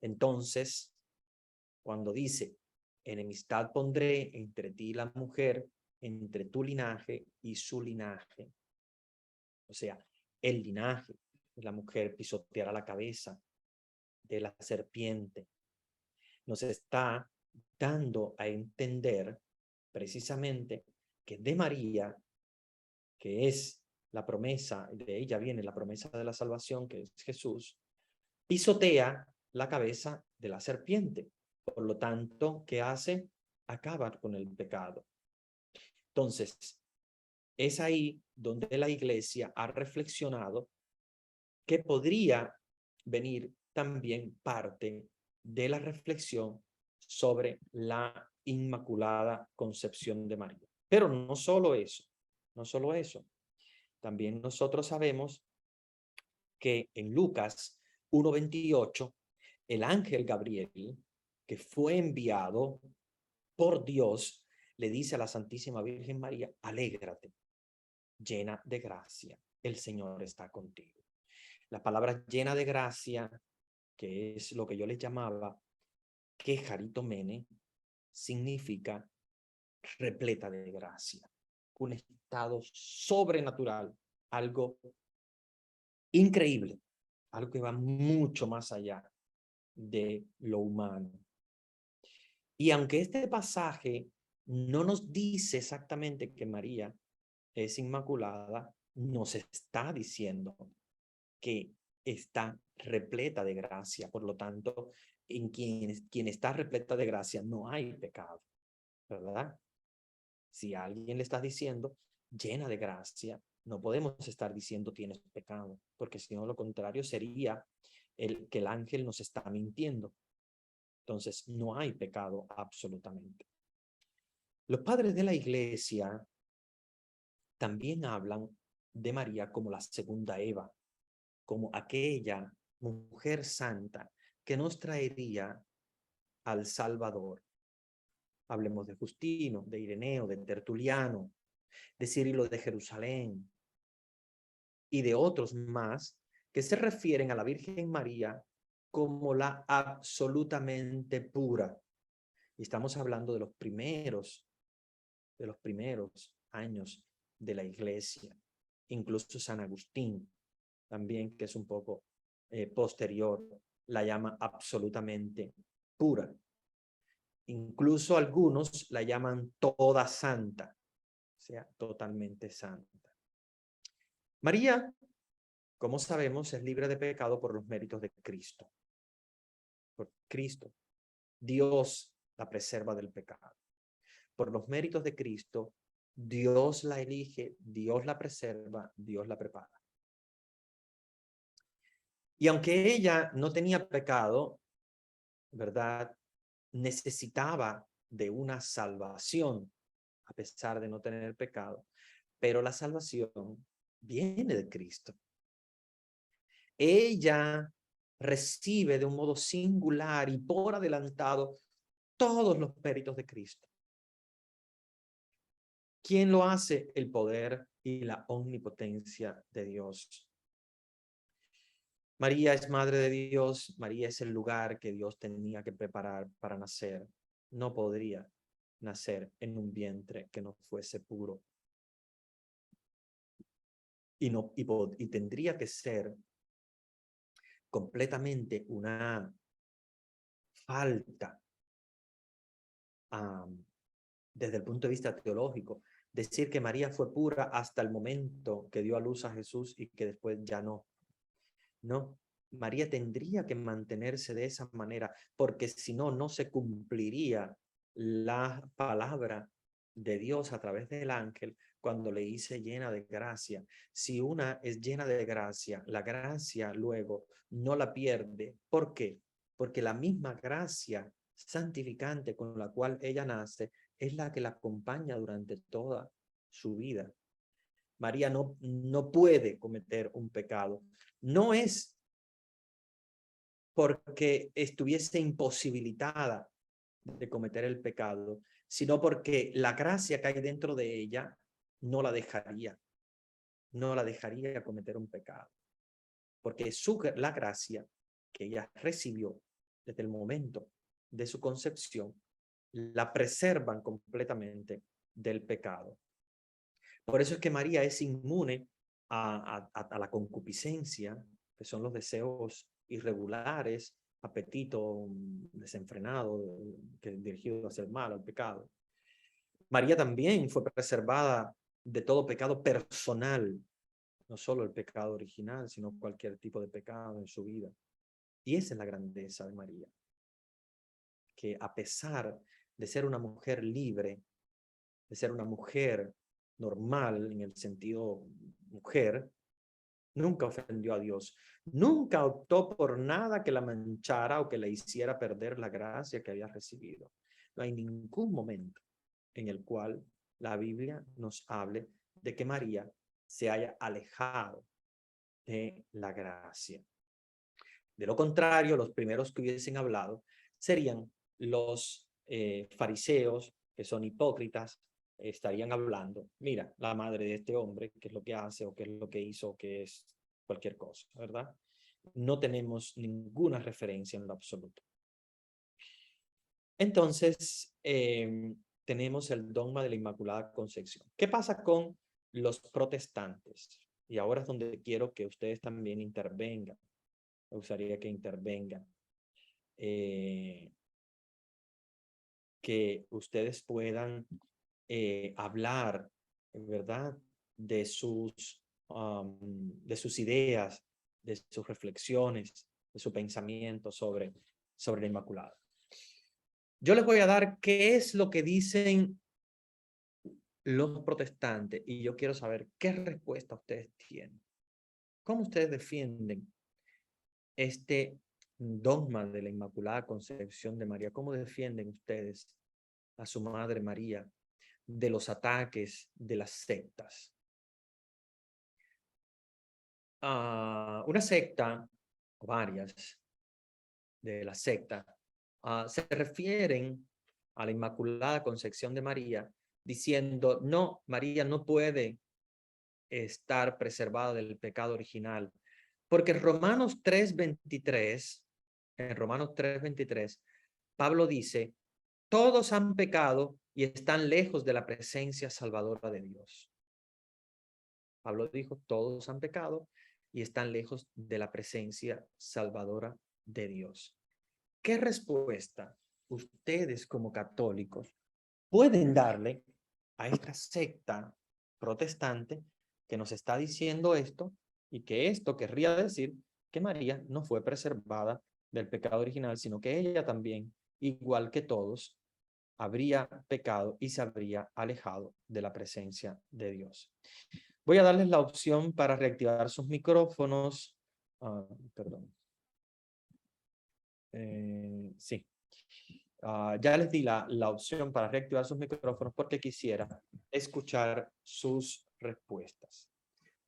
Entonces, cuando dice, enemistad pondré entre ti y la mujer, entre tu linaje y su linaje. O sea, el linaje de la mujer pisoteará la cabeza de la serpiente. Nos está dando a entender precisamente que de María, que es la promesa, de ella viene la promesa de la salvación, que es Jesús, pisotea la cabeza de la serpiente. Por lo tanto, ¿qué hace? Acabar con el pecado. Entonces, es ahí donde la Iglesia ha reflexionado que podría venir también parte de la reflexión sobre la Inmaculada Concepción de María. Pero no solo eso, no solo eso. También nosotros sabemos que en Lucas 1:28, el ángel Gabriel, que fue enviado por Dios, le dice a la Santísima Virgen María, alégrate, llena de gracia, el Señor está contigo. La palabra llena de gracia, que es lo que yo les llamaba quejaritomene, significa repleta de gracia, un estado sobrenatural, algo increíble, algo que va mucho más allá de lo humano. Y aunque este pasaje no nos dice exactamente que María es inmaculada, nos está diciendo que está repleta de gracia. Por lo tanto, en quien está repleta de gracia no hay pecado, ¿verdad? Si a alguien le estás diciendo llena de gracia, no podemos estar diciendo tienes pecado, porque si no, lo contrario sería que el ángel nos está mintiendo. Entonces, no hay pecado absolutamente. Los padres de la iglesia también hablan de María como la segunda Eva, como aquella mujer santa que nos traería al Salvador. Hablemos de Justino, de Ireneo, de Tertuliano, de Cirilo de Jerusalén y de otros más que se refieren a la Virgen María como la absolutamente pura. Y estamos hablando de los primeros años de la iglesia. Incluso San Agustín, también, que es un poco posterior, la llama absolutamente pura. Incluso algunos la llaman toda santa, o sea, totalmente santa. María, como sabemos, es libre de pecado por los méritos de Cristo. Por Cristo, Dios la preserva del pecado. Por los méritos de Cristo, Dios la elige, Dios la preserva, Dios la prepara. Y aunque ella no tenía pecado, ¿verdad? Necesitaba de una salvación, a pesar de no tener pecado, pero la salvación viene de Cristo. Ella recibe de un modo singular y por adelantado todos los méritos de Cristo. ¿Quién lo hace? El poder y la omnipotencia de Dios. María es madre de Dios, María es el lugar que Dios tenía que preparar para nacer. No podría nacer en un vientre que no fuese puro. Y tendría que ser completamente una falta desde el punto de vista teológico. Decir que María fue pura hasta el momento que dio a luz a Jesús y que después ya no. No, María tendría que mantenerse de esa manera, porque si no, no se cumpliría la palabra de Dios a través del ángel cuando le dice llena de gracia. Si una es llena de gracia, la gracia luego no la pierde. ¿Por qué? Porque la misma gracia santificante con la cual ella nace es la que la acompaña durante toda su vida. María no puede cometer un pecado. No es porque estuviese imposibilitada de cometer el pecado, sino porque la gracia que hay dentro de ella no la dejaría cometer un pecado. Porque la gracia que ella recibió desde el momento de su concepción, la preservan completamente del pecado. Por eso es que María es inmune a la concupiscencia, que son los deseos irregulares, apetito desenfrenado, que dirigido hacia el mal, al pecado. María también fue preservada de todo pecado personal, no solo el pecado original, sino cualquier tipo de pecado en su vida. Y esa es la grandeza de María, que a pesar de ser una mujer libre, de ser una mujer normal en el sentido mujer, nunca ofendió a Dios, nunca optó por nada que la manchara o que le hiciera perder la gracia que había recibido. No hay ningún momento en el cual la Biblia nos hable de que María se haya alejado de la gracia. De lo contrario, los primeros que hubiesen hablado serían los fariseos, que son hipócritas, estarían hablando, mira, la madre de este hombre, qué es lo que hace o qué es lo que hizo, qué es cualquier cosa, ¿verdad? No tenemos ninguna referencia en lo absoluto. Entonces, tenemos el dogma de la Inmaculada Concepción. ¿Qué pasa con los protestantes? Y ahora es donde quiero que ustedes también intervengan. Me gustaría que intervengan. Que ustedes puedan hablar, ¿verdad? De sus ideas, de sus reflexiones, de su pensamiento sobre la Inmaculada. Yo les voy a dar qué es lo que dicen los protestantes y yo quiero saber qué respuesta ustedes tienen. ¿Cómo ustedes defienden este dogma de la Inmaculada Concepción de María? ¿Cómo defienden ustedes a su Madre María de los ataques de las sectas? Una secta, o varias de las sectas, se refieren a la Inmaculada Concepción de María diciendo, no, María no puede estar preservada del pecado original, porque en Romanos 3:23, Pablo dice, todos han pecado y están lejos de la presencia salvadora de Dios. Pablo dijo, todos han pecado y están lejos de la presencia salvadora de Dios. ¿Qué respuesta ustedes como católicos pueden darle a esta secta protestante que nos está diciendo esto y que esto querría decir que María no fue preservada del pecado original, sino que ella también, igual que todos, habría pecado y se habría alejado de la presencia de Dios? Voy a darles la opción para reactivar sus micrófonos. Perdón. Sí. Ya les di la opción para reactivar sus micrófonos porque quisiera escuchar sus respuestas.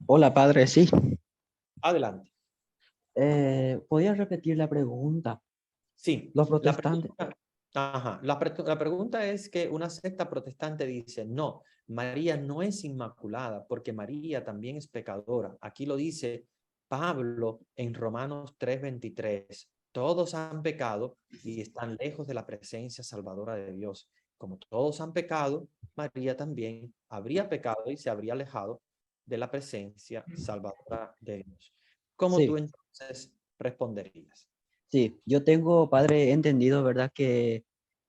Hola, padre, sí. Adelante. ¿Podrías repetir la pregunta? Sí, Los protestantes. la pregunta es que una secta protestante dice, no, María no es inmaculada porque María también es pecadora. Aquí lo dice Pablo en Romanos 3:23. Todos han pecado y están lejos de la presencia salvadora de Dios. Como todos han pecado, María también habría pecado y se habría alejado de la presencia salvadora de Dios. ¿Cómo tú Sí, entonces responderías? sí. Yo tengo, padre, entendido, ¿verdad? Que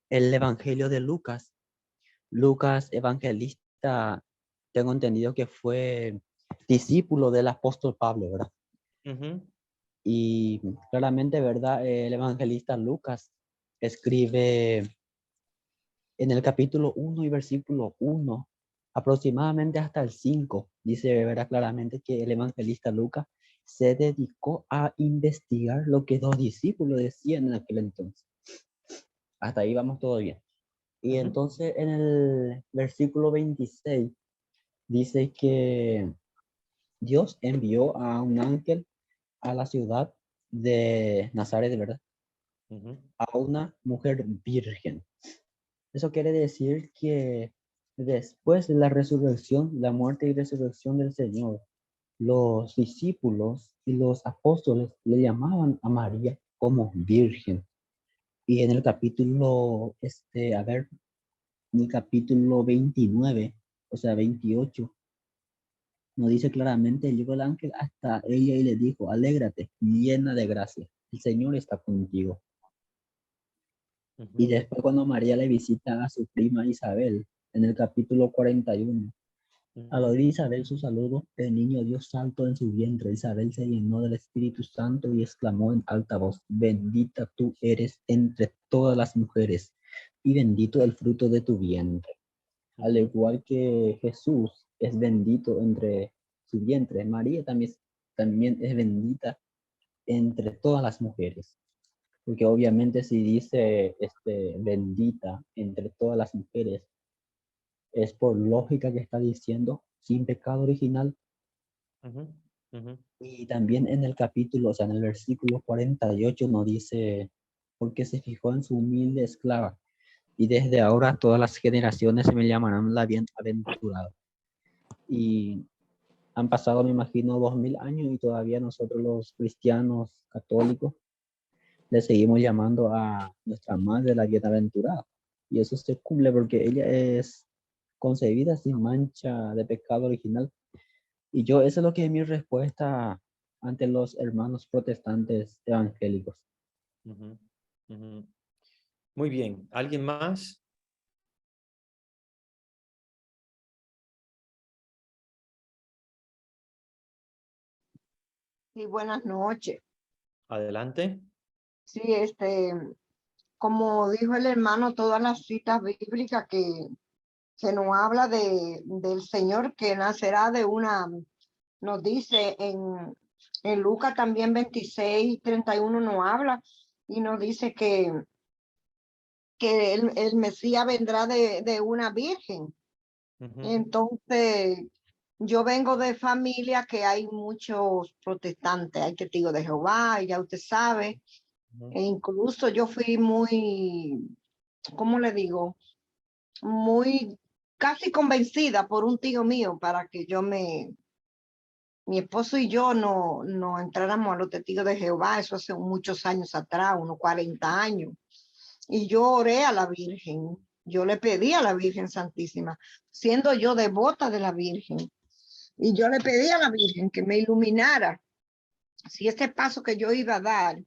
el Evangelio de Lucas, Lucas evangelista, tengo entendido que fue discípulo del apóstol Pablo, ¿verdad? Ujú. Y claramente, ¿verdad? El evangelista Lucas escribe en el capítulo 1 y versículo 1, aproximadamente hasta el 5, dice, ¿verdad? Claramente que el evangelista Lucas se dedicó a investigar lo que los discípulos decían en aquel entonces. Hasta ahí vamos todo bien. Y Ujú. entonces en el versículo 26 dice que Dios envió a un ángel a la ciudad de Nazaret, ¿verdad? Ujú. A una mujer virgen. Eso quiere decir que después de la resurrección, la muerte y resurrección del Señor, los discípulos y los apóstoles le llamaban a María como virgen. Y en el capítulo, en el capítulo 29, o sea, 28, nos dice claramente, llegó el ángel hasta ella y le dijo, alégrate, llena de gracia, el Señor está contigo. Y Ujú. después cuando María le visita a su prima Isabel, en el capítulo 41, al Ujú. oír Isabel su saludo, el niño dio salto en su vientre. Isabel se llenó del Espíritu Santo y exclamó en alta voz, bendita tú eres entre todas las mujeres y bendito el fruto de tu vientre. Al Ujú. igual que Jesús es bendito entre su vientre, María también es bendita entre todas las mujeres. Porque obviamente si dice bendita entre todas las mujeres, es por lógica que está diciendo sin pecado original. Ujú. Ujú. Y también en el capítulo, o sea, en el versículo 48 nos dice, porque se fijó en su humilde esclava, y desde ahora todas las generaciones se me llamarán la bienaventurada. Y Han pasado, me imagino, 2000 años y todavía nosotros los cristianos católicos le seguimos llamando a nuestra madre la bienaventurada. Y eso se cumple porque ella es concebida sin mancha de pecado original. Y yo, eso es lo que es mi respuesta ante los hermanos protestantes evangélicos. Ujú, ujú. Muy bien. ¿Alguien más? Sí, buenas noches. Adelante. Sí, como dijo el hermano, todas las citas bíblicas que nos habla del Señor que nacerá de una, nos dice en Lucas también 26:31 nos habla y nos dice que el Mesías vendrá de una virgen. Ujú, Entonces, yo vengo de familia que hay muchos protestantes, hay testigos de Jehová, y ya usted sabe. ujú, E incluso yo fui muy, ¿cómo le digo? Muy casi convencida por un tío mío para que mi esposo y yo no entráramos a los testigos de Jehová, eso hace muchos años atrás, unos 40 años. Y yo oré a la Virgen, yo le pedí a la Virgen Santísima, siendo yo devota de la Virgen. Y yo le pedí a la Virgen que me iluminara si ese paso que yo iba a dar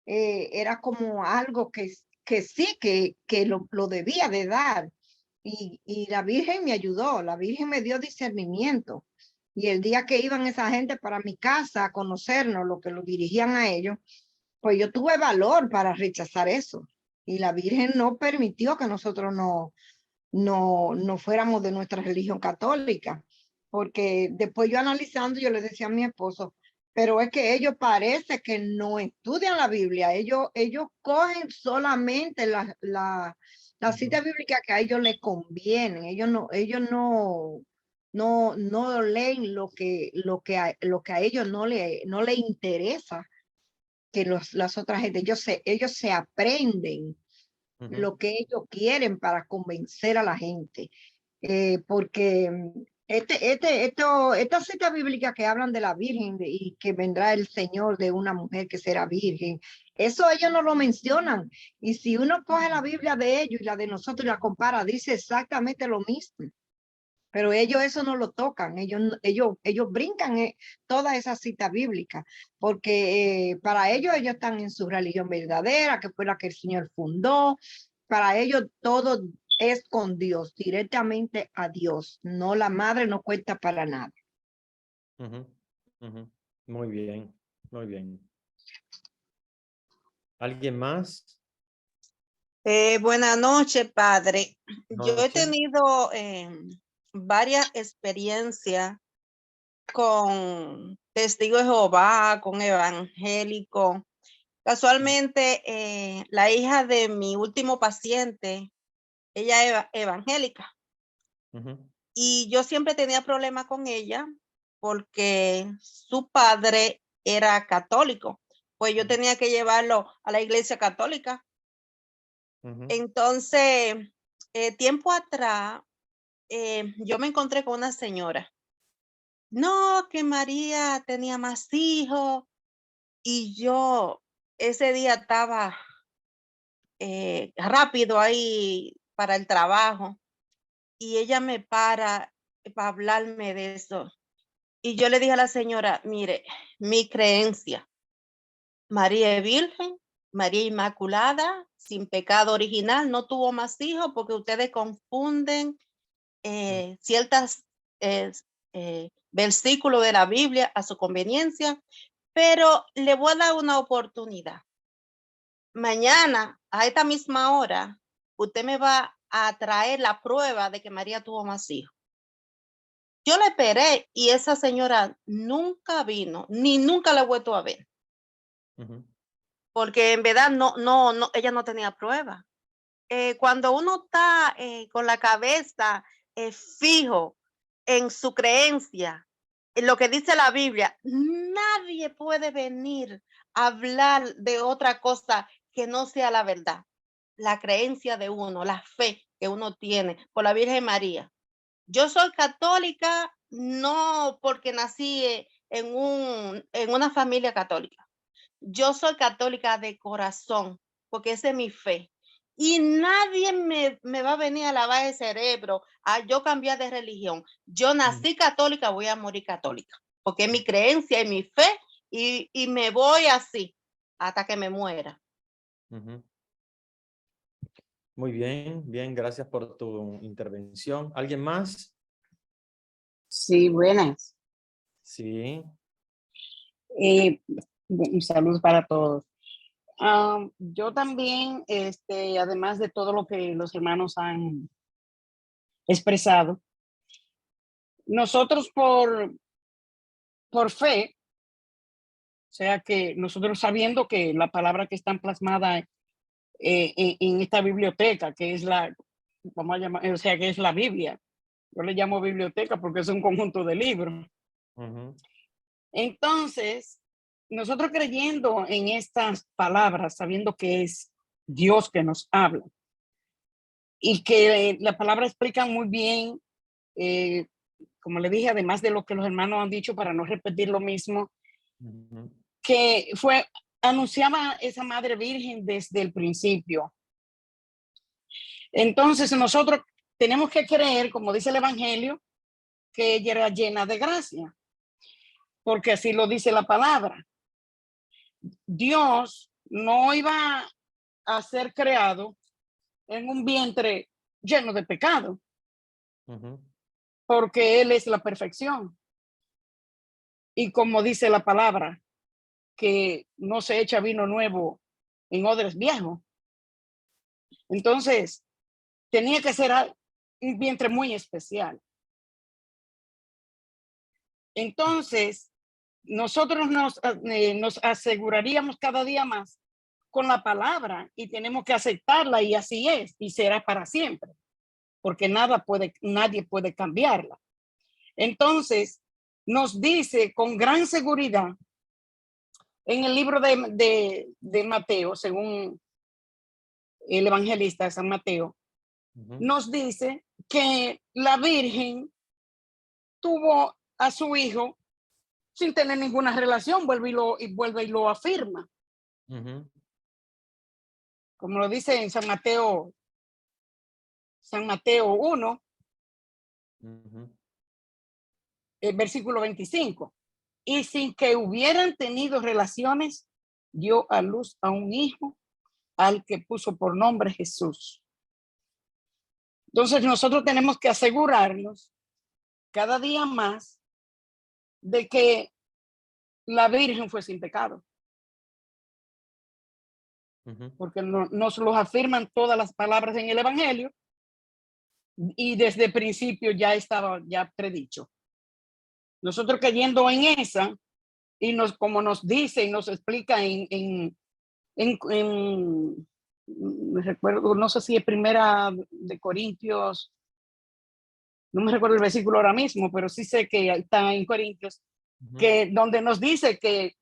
era como algo que sí, que lo debía de dar. Y la Virgen me ayudó, la Virgen me dio discernimiento. Y el día que iban esa gente para mi casa a conocernos, lo que lo dirigían a ellos, pues yo tuve valor para rechazar eso. Y la Virgen no permitió que nosotros no fuéramos de nuestra religión católica. Porque después yo analizando, yo le decía a mi esposo, pero es que ellos parece que no estudian la Biblia, ellos cogen solamente la cita ujú, bíblica que a ellos les convienen, ellos no leen lo que a ellos no le interesa que las otras gente, ellos se aprenden ujú, lo que ellos quieren para convencer a la gente. Porque esta cita bíblica que hablan de la Virgen y que vendrá el Señor de una mujer que será virgen, eso ellos no lo mencionan. Y si uno coge la Biblia de ellos y la de nosotros y la compara, dice exactamente lo mismo. Pero ellos eso no lo tocan, ellos brincan toda esa cita bíblica, porque para ellos están en su religión verdadera, que fue la que el Señor fundó. Para ellos todo es con Dios, directamente a Dios. No, la madre no cuenta para nada. ujú, ujú. Muy bien, muy bien. ¿Alguien más? Buenas noches, padre. Yo he Noche. tenido varias experiencias con testigos de Jehová, con evangélicos. Casualmente, la hija de mi último paciente, ella es evangélica Ujú, y yo siempre tenía problemas con ella porque su padre era católico. Pues yo tenía que llevarlo a la iglesia católica. ujú, Entonces, tiempo atrás, yo me encontré con una señora. No, que María tenía más hijos y yo ese día estaba rápido ahí para el trabajo y ella me para hablarme de eso. Y yo le dije a la señora, mire, mi creencia, María es virgen, María Inmaculada, sin pecado original, no tuvo más hijos porque ustedes confunden ciertas versículos de la Biblia a su conveniencia, pero le voy a dar una oportunidad. Mañana, a esta misma hora, usted me va a traer la prueba de que María tuvo más hijos. Yo le esperé y esa señora nunca vino, ni nunca la he vuelto a ver, ujú, porque en verdad ella no tenía prueba. Cuando uno está con la cabeza fijo en su creencia, en lo que dice la Biblia, nadie puede venir a hablar de otra cosa que no sea la verdad. La creencia de uno, la fe que uno tiene por la Virgen María. Yo soy católica no porque nací en una familia católica. Yo soy católica de corazón, porque esa es mi fe. Y nadie me va a venir a lavar el cerebro a yo cambiar de religión. Yo nací católica, voy a morir católica, porque es mi creencia y mi fe, y me voy así hasta que me muera. Ujú. Muy bien, bien, gracias por tu intervención. ¿Alguien más? Sí, buenas. Sí. Un saludo para todos. Yo también, además de todo lo que los hermanos han expresado, nosotros por fe, o sea que nosotros sabiendo que la palabra que está plasmada en esta biblioteca, que es vamos a llamar, o sea que es la Biblia, yo le llamo biblioteca porque es un conjunto de libros. Ujú. Entonces, nosotros creyendo en estas palabras, sabiendo que es Dios que nos habla y que la palabra explica muy bien, como le dije, además de lo que los hermanos han dicho, para no repetir lo mismo, Ujú. que anunciaba esa Madre Virgen desde el principio. Entonces, nosotros tenemos que creer, como dice el Evangelio, que ella era llena de gracia, porque así lo dice la palabra. Dios no iba a ser creado en un vientre lleno de pecado, Ujú. porque Él es la perfección. Y como dice la palabra, que no se echa vino nuevo en odres viejos. Entonces, tenía que ser un vientre muy especial. Entonces, nosotros nos aseguraríamos cada día más con la palabra y tenemos que aceptarla, y así es, y será para siempre, porque nadie puede cambiarla. Entonces, nos dice con gran seguridad en el libro de Mateo, según el evangelista San Mateo, Ujú. nos dice que la Virgen tuvo a su hijo sin tener ninguna relación, vuelve y lo afirma, Ujú. como lo dice en San Mateo 1, Ujú. versículo 25. Y sin que hubieran tenido relaciones, dio a luz a un hijo al que puso por nombre Jesús. Entonces nosotros tenemos que asegurarnos cada día más de que la Virgen fue sin pecado, Ujú. porque nos lo afirman todas las palabras en el Evangelio, y desde el principio ya estaba ya predicho. Nosotros cayendo en esa, y como nos dice y nos explica me recuerdo, no sé si es primera de Corintios, no me recuerdo el versículo ahora mismo, pero sí sé que está en Corintios, Ujú. que donde nos dice que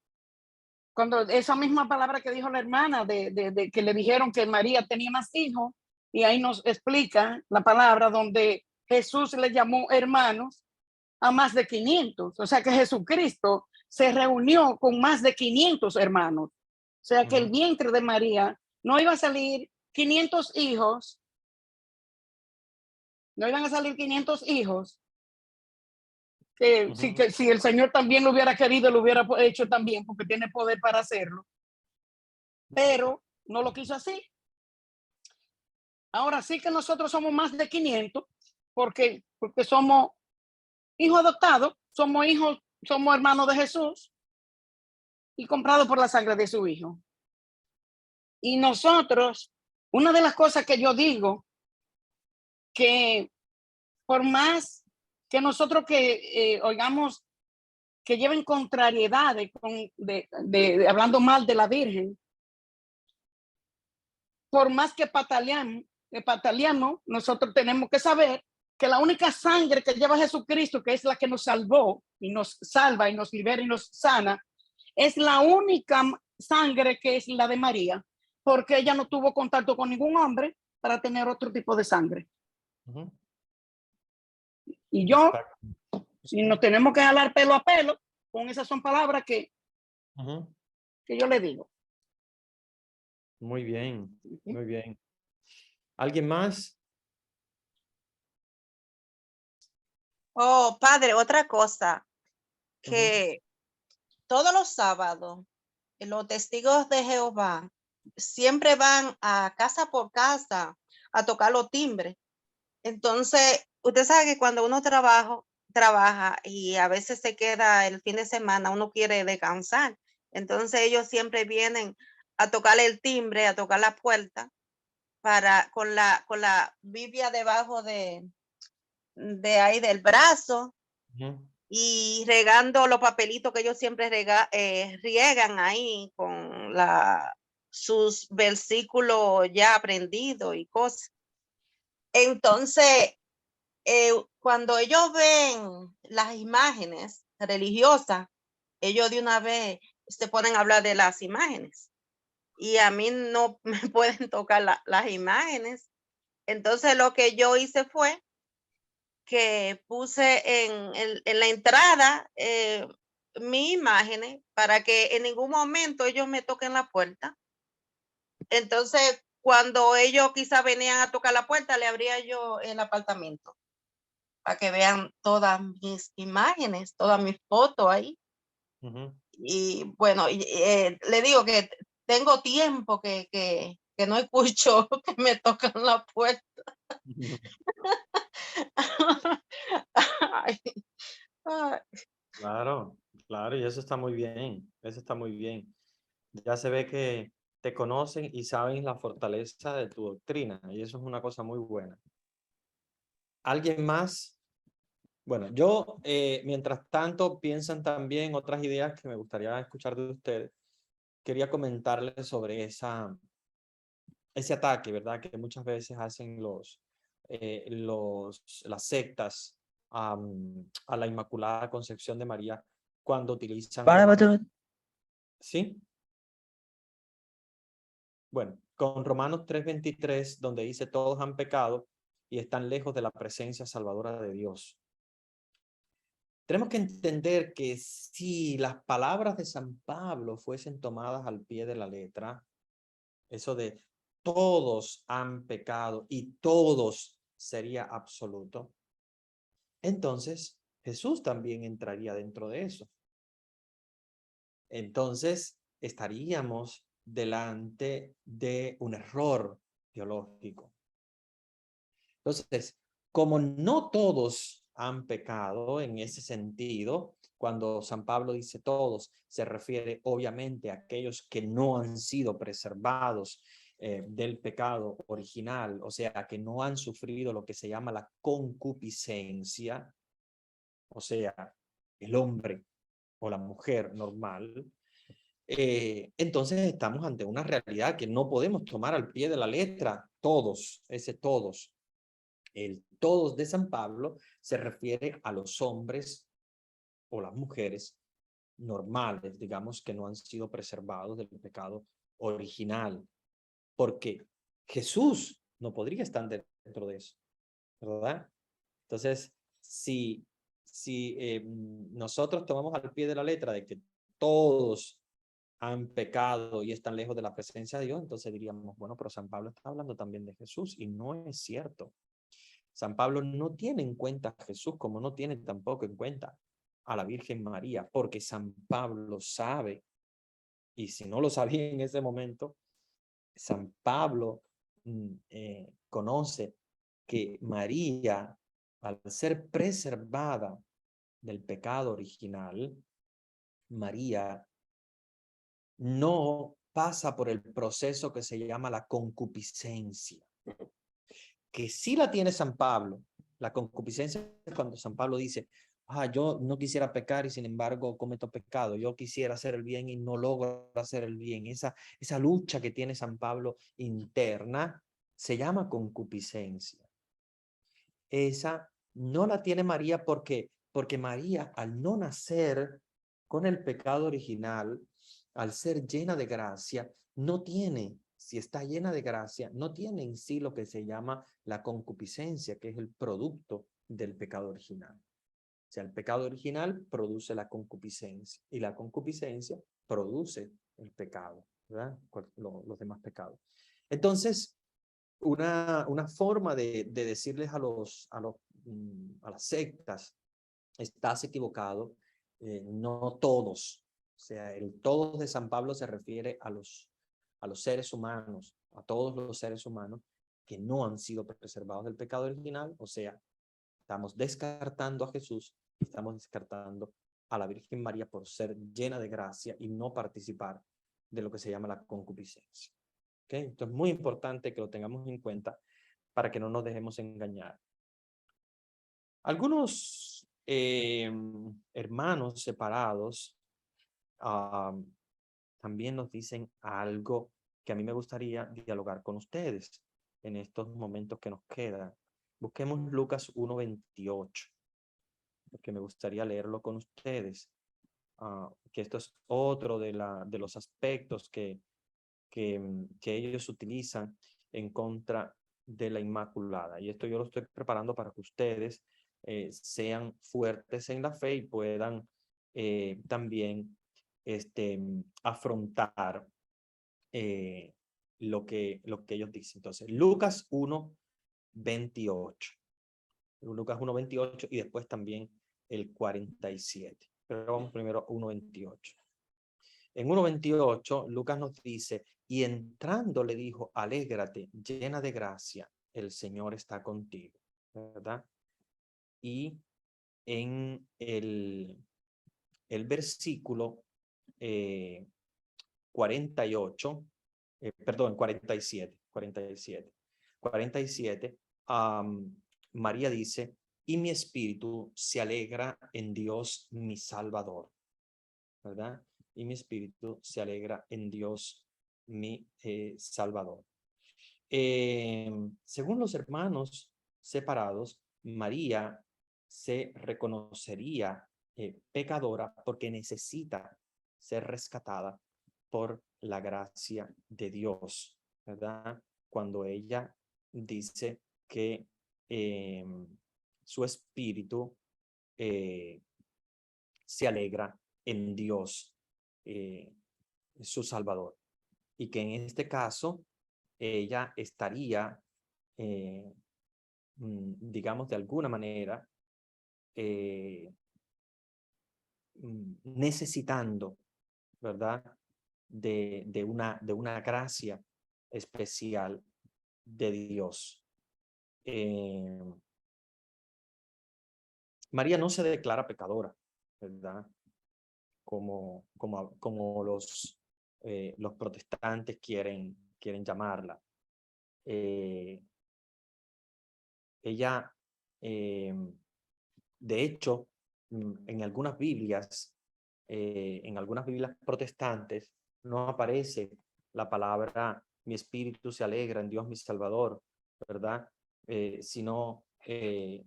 cuando esa misma palabra que dijo la hermana, de que le dijeron que María tenía más hijos, y ahí nos explica la palabra donde Jesús le llamó hermanos a más de 500. O sea que Jesucristo se reunió con más de 500 hermanos. O sea que el Ujú. vientre de María no iba a salir 500 hijos, no iban a salir 500 hijos, que, Ujú. si el Señor también lo hubiera querido, lo hubiera hecho también, porque tiene poder para hacerlo, pero no lo quiso así. Ahora sí que nosotros somos más de 500, porque somos hijos adoptados, somos hermanos de Jesús y comprados por la sangre de su hijo. Y nosotros, una de las cosas que yo digo, que por más que nosotros que oigamos que lleven contrariedades hablando mal de la Virgen, por más que pataleamos, nosotros tenemos que saber que la única sangre que lleva Jesucristo, que es la que nos salvó y nos salva y nos libera y nos sana, es la única sangre que es la de María, porque ella no tuvo contacto con ningún hombre para tener otro tipo de sangre. Ujú. Y yo, Exacto. si nos tenemos que jalar pelo a pelo, con esas son palabras que Ujú. yo le digo. Muy bien, muy bien. ¿Alguien más? Oh, padre, otra cosa, Ujú. que todos los sábados los testigos de Jehová siempre van a casa por casa a tocar los timbres. Entonces, usted sabe que cuando uno trabaja y a veces se queda el fin de semana, uno quiere descansar. Entonces ellos siempre vienen a tocar el timbre, a tocar la puerta con la Biblia debajo de ahí del brazo Ujú. y regando los papelitos que ellos siempre riegan ahí con sus versículos ya aprendidos y cosas. Entonces, cuando ellos ven las imágenes religiosas, ellos de una vez se ponen a hablar de las imágenes y a mí no me pueden tocar las imágenes. Entonces lo que yo hice fue que puse en la entrada mi imágenes para que en ningún momento ellos me toquen la puerta. Entonces, cuando ellos quizá venían a tocar la puerta, le abría yo el apartamento para que vean todas mis imágenes, todas mis fotos ahí. Ujú. Y bueno, le digo que tengo tiempo que no escucho que me tocan la puerta. Ay, ay. Claro, claro, y eso está muy bien, eso está muy bien. Ya se ve que te conocen y saben la fortaleza de tu doctrina, y eso es una cosa muy buena. ¿Alguien más? Bueno, yo, mientras tanto, piensan también otras ideas que me gustaría escuchar de ustedes. Quería comentarles sobre ese ataque, ¿verdad? Que muchas veces hacen las sectas a la Inmaculada Concepción de María cuando utilizan Romanos. ¿Sí? Bueno, con Romanos 3:23, donde dice todos han pecado y están lejos de la presencia salvadora de Dios. Tenemos que entender que si las palabras de San Pablo fuesen tomadas al pie de la letra, eso de todos han pecado y todos sería absoluto, entonces Jesús también entraría dentro de eso. Entonces estaríamos delante de un error teológico. Entonces, como no todos han pecado en ese sentido, cuando San Pablo dice todos, se refiere obviamente a aquellos que no han sido preservados del pecado original, o sea, que no han sufrido lo que se llama la concupiscencia, o sea, el hombre o la mujer normal. Entonces estamos ante una realidad que no podemos tomar al pie de la letra, todos, ese todos. El todos de San Pablo se refiere a los hombres o las mujeres normales, digamos, que no han sido preservados del pecado original, porque Jesús no podría estar dentro de eso, ¿verdad? Entonces, si nosotros tomamos al pie de la letra de que todos han pecado y están lejos de la presencia de Dios, entonces diríamos, bueno, pero San Pablo está hablando también de Jesús y no es cierto. San Pablo no tiene en cuenta a Jesús como no tiene tampoco en cuenta a la Virgen María, porque San Pablo sabe, y si no lo sabía en ese momento, San Pablo conoce que María, al ser preservada del pecado original, María no pasa por el proceso que se llama la concupiscencia, que sí la tiene San Pablo. La concupiscencia es cuando San Pablo dice, yo no quisiera pecar y sin embargo cometo pecado. Yo quisiera hacer el bien y no logro hacer el bien. Esa lucha que tiene San Pablo interna se llama concupiscencia. Esa no la tiene María porque María, al no nacer con el pecado original, al ser llena de gracia, no tiene, si está llena de gracia, no tiene en sí lo que se llama la concupiscencia, que es el producto del pecado original. O sea, el pecado original produce la concupiscencia y la concupiscencia produce el pecado, ¿verdad? Los demás pecados. Entonces, una forma de decirles a las sectas, estás equivocado, no todos. O sea, el todos de San Pablo se refiere a los seres humanos, a todos los seres humanos que no han sido preservados del pecado original. O sea, estamos descartando a Jesús, estamos descartando a la Virgen María por ser llena de gracia y no participar de lo que se llama la concupiscencia. ¿Okay? Esto es muy importante que lo tengamos en cuenta para que no nos dejemos engañar. Algunos hermanos separados también nos dicen algo que a mí me gustaría dialogar con ustedes en estos momentos que nos quedan. Busquemos Lucas 1:28, porque me gustaría leerlo con ustedes, que esto es otro de los aspectos que ellos utilizan en contra de la Inmaculada. Y esto yo lo estoy preparando para que ustedes sean fuertes en la fe y puedan también afrontar lo que ellos dicen. Entonces, Lucas 1:28. Lucas 1:28 y después también el 47. Pero vamos primero a 1:28. En 1:28, Lucas nos dice, y entrando le dijo, alégrate, llena de gracia, el Señor está contigo, ¿verdad? Y en el versículo 47, 47, María dice, y mi espíritu se alegra en Dios mi Salvador, ¿verdad? Y mi espíritu se alegra en Dios mi Salvador. Según los hermanos separados, María se reconocería pecadora porque necesita ser rescatada por la gracia de Dios, ¿verdad? Cuando ella dice que su espíritu se alegra en Dios, su Salvador, y que en este caso ella estaría, digamos, de alguna manera necesitando, ¿verdad? De una gracia especial de Dios. María no se declara pecadora, ¿verdad? Como los protestantes quieren llamarla. Ella, de hecho, en algunas Biblias protestantes, no aparece la palabra mi espíritu se alegra en Dios mi Salvador, ¿verdad? Sino que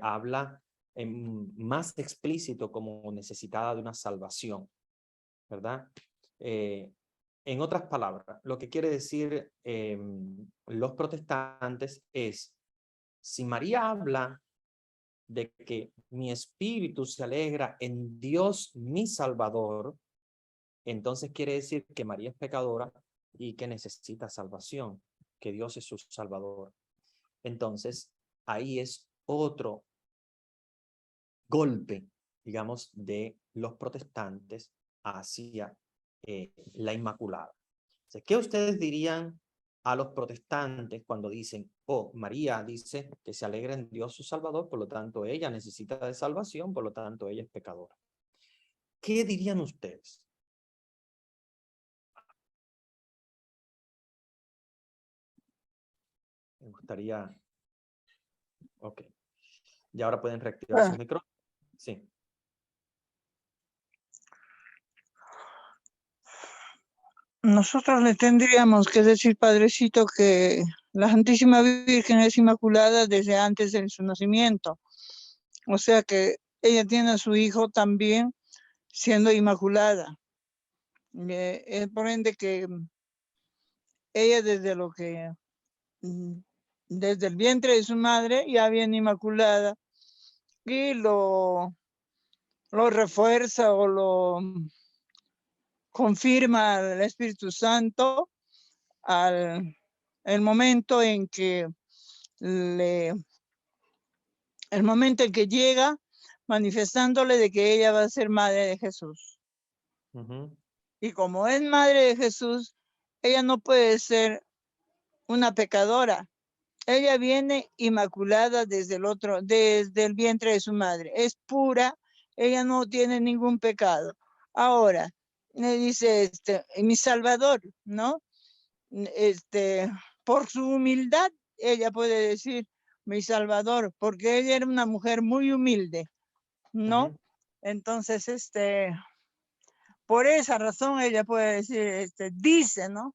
habla más explícito como necesitada de una salvación, ¿verdad? En otras palabras, lo que quiere decir los protestantes es, si María habla de que mi espíritu se alegra en Dios mi Salvador, entonces quiere decir que María es pecadora y que necesita salvación, que Dios es su Salvador. Entonces, ahí es otro golpe, digamos, de los protestantes hacia la Inmaculada. Entonces, ¿qué ustedes dirían a los protestantes cuando dicen, oh, María dice que se alegra en Dios su Salvador, por lo tanto ella necesita de salvación, por lo tanto ella es pecadora? ¿Qué dirían ustedes? Me gustaría... Ok. Y ahora pueden reactivar sus micrófonos. Sí. Nosotros le tendríamos que decir, Padrecito, que la Santísima Virgen es inmaculada desde antes de su nacimiento. O sea que ella tiene a su hijo también siendo inmaculada. Por ende que ella desde lo que desde el vientre de su madre ya viene inmaculada, y lo refuerza o lo confirma el Espíritu Santo el momento en que llega manifestándole de que ella va a ser madre de Jesús. Y como es madre de Jesús, ella no puede ser una pecadora. Ella viene inmaculada desde el vientre de su madre. Es pura, ella no tiene ningún pecado. Ahora, le dice mi Salvador, ¿no? Por su humildad, ella puede decir mi Salvador, porque ella era una mujer muy humilde, ¿no? Entonces, por esa razón ella puede decir, dice, ¿no?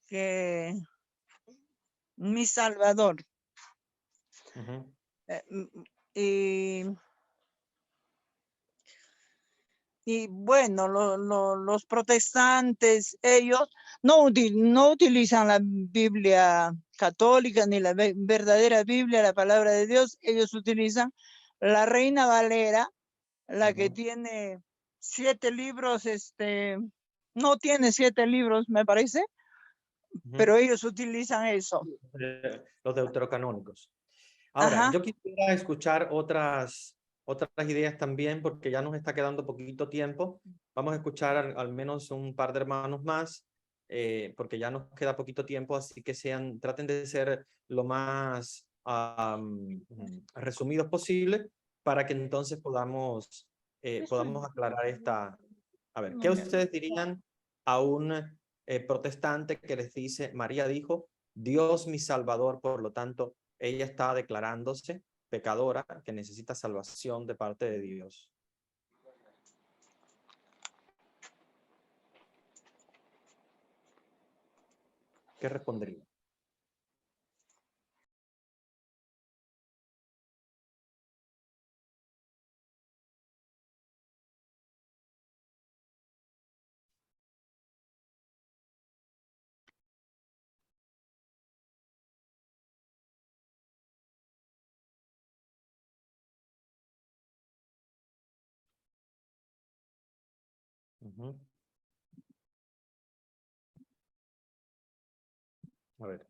Que mi Salvador. Y bueno, los protestantes, ellos no utilizan la Biblia católica ni la verdadera Biblia, la palabra de Dios. Ellos utilizan la Reina Valera, la que tiene 7 libros, no tiene 7 libros, me parece, pero ellos utilizan eso. Los deuterocanónicos. Ahora, yo quisiera escuchar otras ideas también, porque ya nos está quedando poquito tiempo. Vamos a escuchar al menos un par de hermanos más, porque ya nos queda poquito tiempo, así que traten de ser lo más resumidos posible, para que entonces podamos aclarar esta. A ver, ¿qué ustedes dirían a un protestante que les dice, María dijo, Dios mi Salvador, por lo tanto, ella está declarándose pecadora que necesita salvación de parte de Dios? ¿Qué respondería? A ver.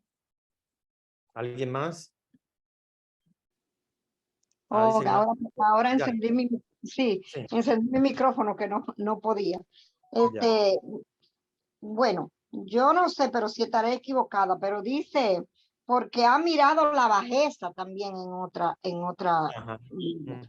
¿Alguien más? Oh, Dice ahora ya. encendí encendí mi micrófono que no podía. Bueno, yo no sé, pero si estaré equivocada, pero dice, porque ha mirado la bajeza también en otra Biblia.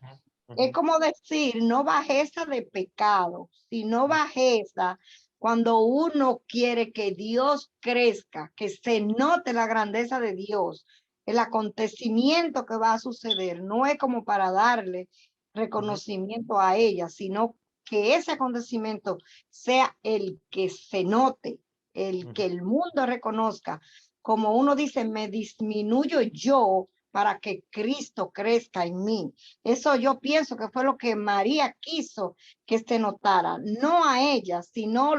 Es como decir, no bajeza de pecado, sino bajeza cuando uno quiere que Dios crezca, que se note la grandeza de Dios, el acontecimiento que va a suceder. No es como para darle reconocimiento a ella, sino que ese acontecimiento sea el que se note, el que el mundo reconozca. Como uno dice, me disminuyo yo para que Cristo crezca en mí. Eso yo pienso que fue lo que María quiso que se notara, no a ella, sino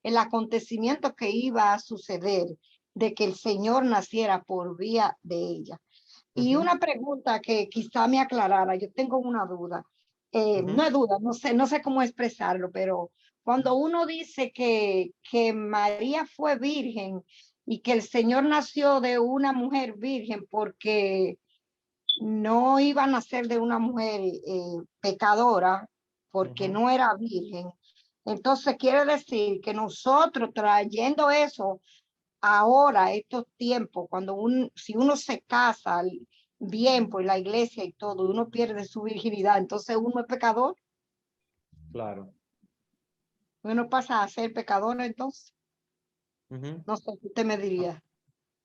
el acontecimiento que iba a suceder, de que el Señor naciera por vía de ella. Y una pregunta que quizá me aclarara, yo tengo una duda, no es duda, no sé cómo expresarlo, pero cuando uno dice que María fue virgen y que el Señor nació de una mujer virgen porque no iba a nacer de una mujer pecadora, porque no era virgen, entonces quiere decir que nosotros trayendo eso ahora, estos tiempos, si uno se casa bien por la iglesia y todo, uno pierde su virginidad, entonces uno es pecador. Claro. Uno pasa a ser pecador, entonces. No sé qué usted me diría.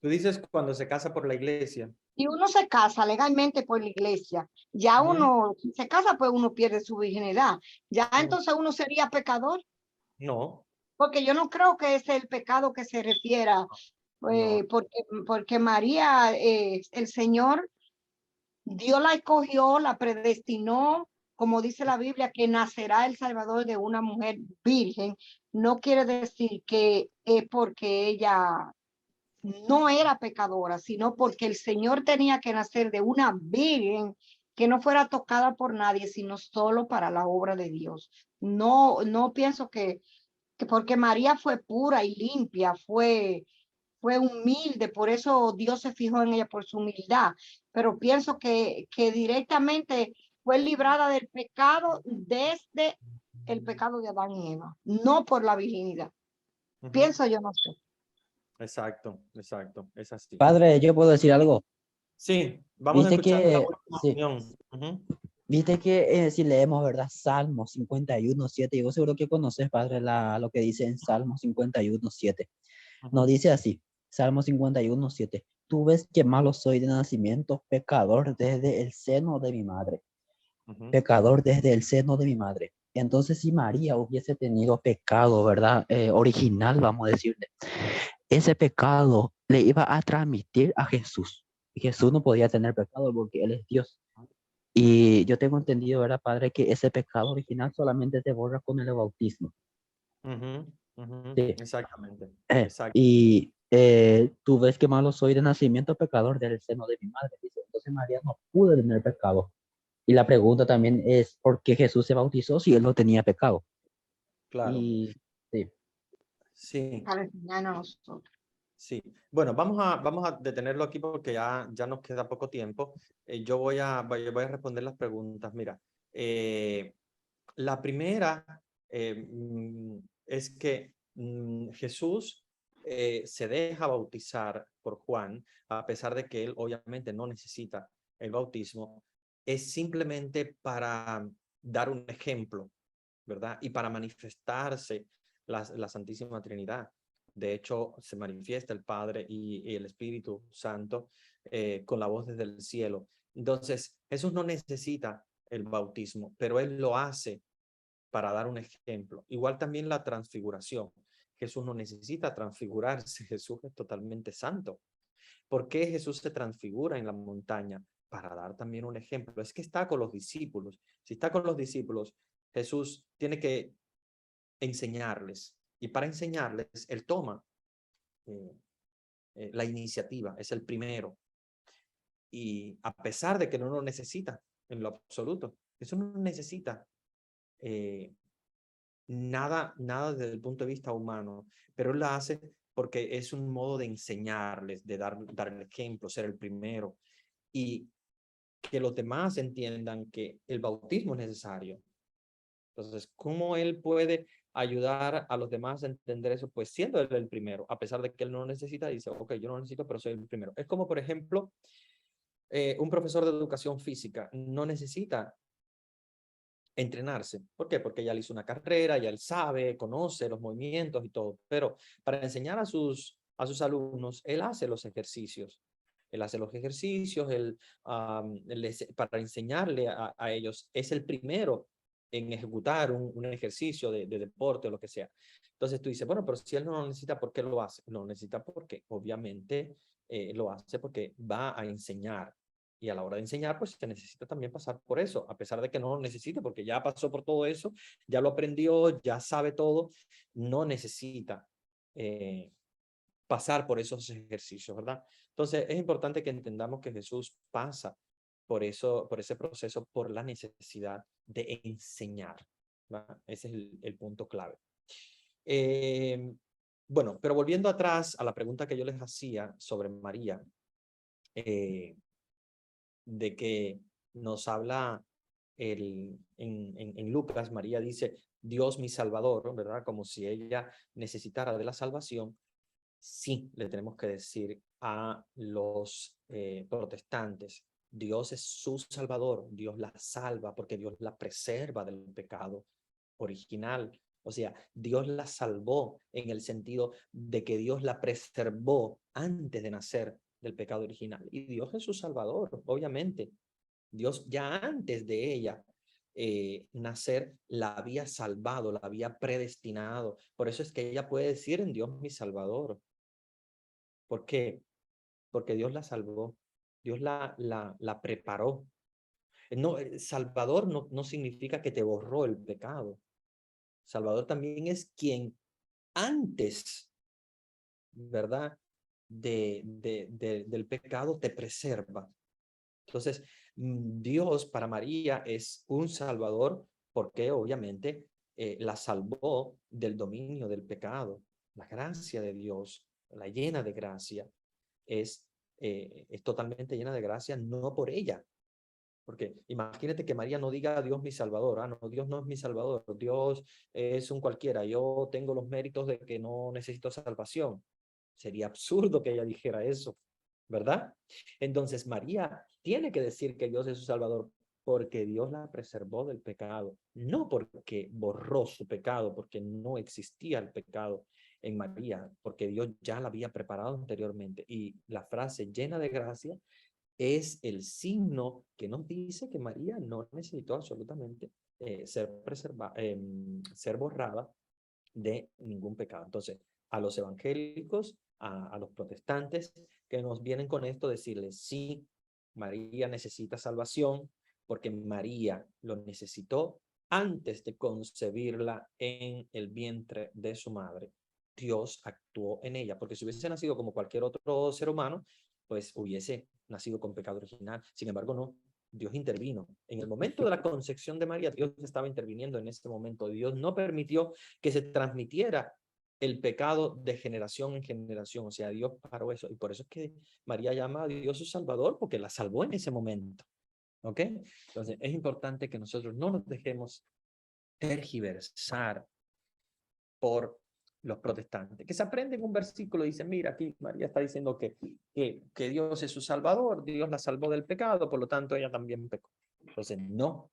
Tú dices cuando se casa por la iglesia. Si uno se casa legalmente por la iglesia, ya uno se casa, pues uno pierde su virginidad. Ya entonces uno sería pecador. No. Porque yo no creo que ese es el pecado que se refiera, porque María, el Señor, Dios la escogió, la predestinó, como dice la Biblia, que nacerá el Salvador de una mujer virgen. No quiere decir que es porque ella no era pecadora, sino porque el Señor tenía que nacer de una virgen que no fuera tocada por nadie, sino solo para la obra de Dios. No pienso que porque María fue pura y limpia, fue humilde, por eso Dios se fijó en ella por su humildad, pero pienso que directamente fue librada del pecado desde el pecado de Adán y Eva, no por la virginidad. Ujú. Pienso yo, no sé. Exacto, exacto, es así. Padre, ¿yo puedo decir algo? Sí, vamos a Viste escuchar la que, última sí, opinión. Ujú. viste que si leemos, ¿verdad? Salmo 51:7, y vos seguro que conoces, Padre, lo que dice en Salmo 51:7. Nos Ujú. dice así, Salmo 51:7. Tú ves que malo soy de nacimiento, pecador desde el seno de mi madre. Ujú. Pecador desde el seno de mi madre. Entonces, si María hubiese tenido pecado, ¿verdad? Original, vamos a decirle, ese pecado le iba a transmitir a Jesús. Y Jesús no podía tener pecado porque Él es Dios. Y yo tengo entendido, ¿verdad, Padre, que ese pecado original solamente se borra con el bautismo? Ujú, ujú. Sí. Exactamente, Y tú ves que malo soy de nacimiento, pecador del seno de mi madre. Dice, entonces María no pudo tener pecado. Y la pregunta también es, ¿por qué Jesús se bautizó si él no tenía pecado? claro. Y sí, Sí, Para enseñarnos a nosotros. sí. Bueno, vamos a detenerlo aquí porque ya nos queda poco tiempo. Yo voy a responder las preguntas. Mira, la primera es que Jesús se deja bautizar por Juan, a pesar de que él obviamente no necesita el bautismo, es simplemente para dar un ejemplo, ¿verdad? Y para manifestarse la Santísima Trinidad. De hecho, se manifiesta el Padre y el Espíritu Santo con la voz desde el cielo. Entonces, Jesús no necesita el bautismo, pero él lo hace para dar un ejemplo. Igual también la transfiguración. Jesús no necesita transfigurarse, Jesús es totalmente santo. ¿Por qué Jesús se transfigura en la montaña? Para dar también un ejemplo. Es que está con los discípulos. Si está con los discípulos, Jesús tiene que enseñarles. Y para enseñarles, él toma eh, la iniciativa, es el primero. Y a pesar de que no lo necesita en lo absoluto, eso no necesita nada desde el punto de vista humano, pero él lo hace porque es un modo de enseñarles, de dar el ejemplo, ser el primero y que los demás entiendan que el bautismo es necesario. Entonces, ¿cómo él puede ayudar a los demás a entender eso? Pues siendo él el primero, a pesar de que él no lo necesita, dice, ok, yo no lo necesito, pero soy el primero. Es como, por ejemplo, un profesor de educación física no necesita entrenarse. ¿Por qué? Porque ya le hizo una carrera, ya él sabe, conoce los movimientos y todo. Pero para enseñar a sus alumnos, él hace los ejercicios. Él hace los ejercicios, para enseñarle a ellos, es el primero en ejecutar un ejercicio de deporte o lo que sea. Entonces tú dices, bueno, pero si él no lo necesita, ¿por qué lo hace? No lo necesita porque obviamente lo hace porque va a enseñar. Y a la hora de enseñar, pues se necesita también pasar por eso, a pesar de que no lo necesite, porque ya pasó por todo eso, ya lo aprendió, ya sabe todo, no necesita pasar por esos ejercicios, ¿verdad? Entonces es importante que entendamos que Jesús pasa por ese proceso, por la necesidad de enseñar, ¿verdad? Ese es el punto clave. Bueno, pero volviendo atrás a la pregunta que yo les hacía sobre María, de que nos habla en Lucas, María dice, Dios mi Salvador, ¿verdad? Como si ella necesitara de la salvación. Sí, le tenemos que decir a los protestantes, Dios es su Salvador, Dios la salva porque Dios la preserva del pecado original. O sea, Dios la salvó en el sentido de que Dios la preservó antes de nacer del pecado original. Y Dios es su Salvador, obviamente. Dios ya antes de ella nacer la había salvado, la había predestinado. Por eso es que ella puede decir en Dios mi Salvador. ¿Por qué? Porque Dios la salvó, Dios la preparó. No, Salvador no significa que te borró el pecado. Salvador también es quien antes, ¿verdad? del pecado te preserva. Entonces, Dios para María es un salvador porque obviamente la salvó del dominio del pecado. La gracia de Dios, la llena de gracia, es totalmente llena de gracia, no por ella. Porque imagínate que María no diga Dios mi salvador. No, Dios no es mi salvador. Dios es un cualquiera. Yo tengo los méritos de que no necesito salvación. Sería absurdo que ella dijera eso, ¿verdad? Entonces María tiene que decir que Dios es su salvador porque Dios la preservó del pecado, no porque borró su pecado, porque no existía el pecado en María, porque Dios ya la había preparado anteriormente. Y la frase llena de gracia es el signo que nos dice que María no necesitó absolutamente ser borrada de ningún pecado. Entonces, a los evangélicos, a los protestantes que nos vienen con esto, decirles, sí, María necesita salvación porque María lo necesitó antes de concebirla en el vientre de su madre. Dios actuó en ella, porque si hubiese nacido como cualquier otro ser humano, pues hubiese nacido con pecado original. Sin embargo, no. Dios intervino. En el momento de la concepción de María, Dios estaba interviniendo en ese momento. Dios no permitió que se transmitiera el pecado de generación en generación. O sea, Dios paró eso. Y por eso es que María llama a Dios su Salvador, porque la salvó en ese momento. ¿Ok? Entonces, es importante que nosotros no nos dejemos tergiversar por los protestantes, que se aprenden un versículo y dicen, mira, aquí María está diciendo que Dios es su salvador, Dios la salvó del pecado, por lo tanto ella también pecó. Entonces, no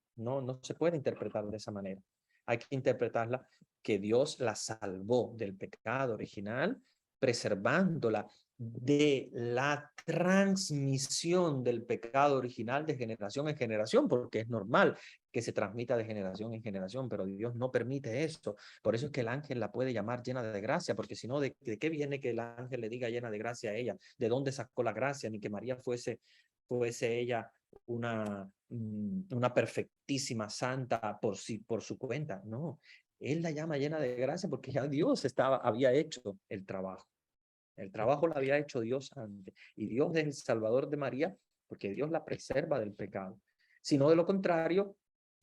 se puede interpretar de esa manera. Hay que interpretarla que Dios la salvó del pecado original, preservándola de la transmisión del pecado original de generación en generación, porque es normal que se transmita de generación en generación, pero Dios no permite esto. Por eso es que el ángel la puede llamar llena de gracia, porque si no, ¿de qué viene que el ángel le diga llena de gracia a ella? ¿De dónde sacó la gracia? Ni que María fuese ella una perfectísima santa por su cuenta. No, él la llama llena de gracia porque ya Dios había hecho el trabajo. El trabajo lo había hecho Dios antes. Y Dios es el Salvador de María porque Dios la preserva del pecado. Si no, de lo contrario,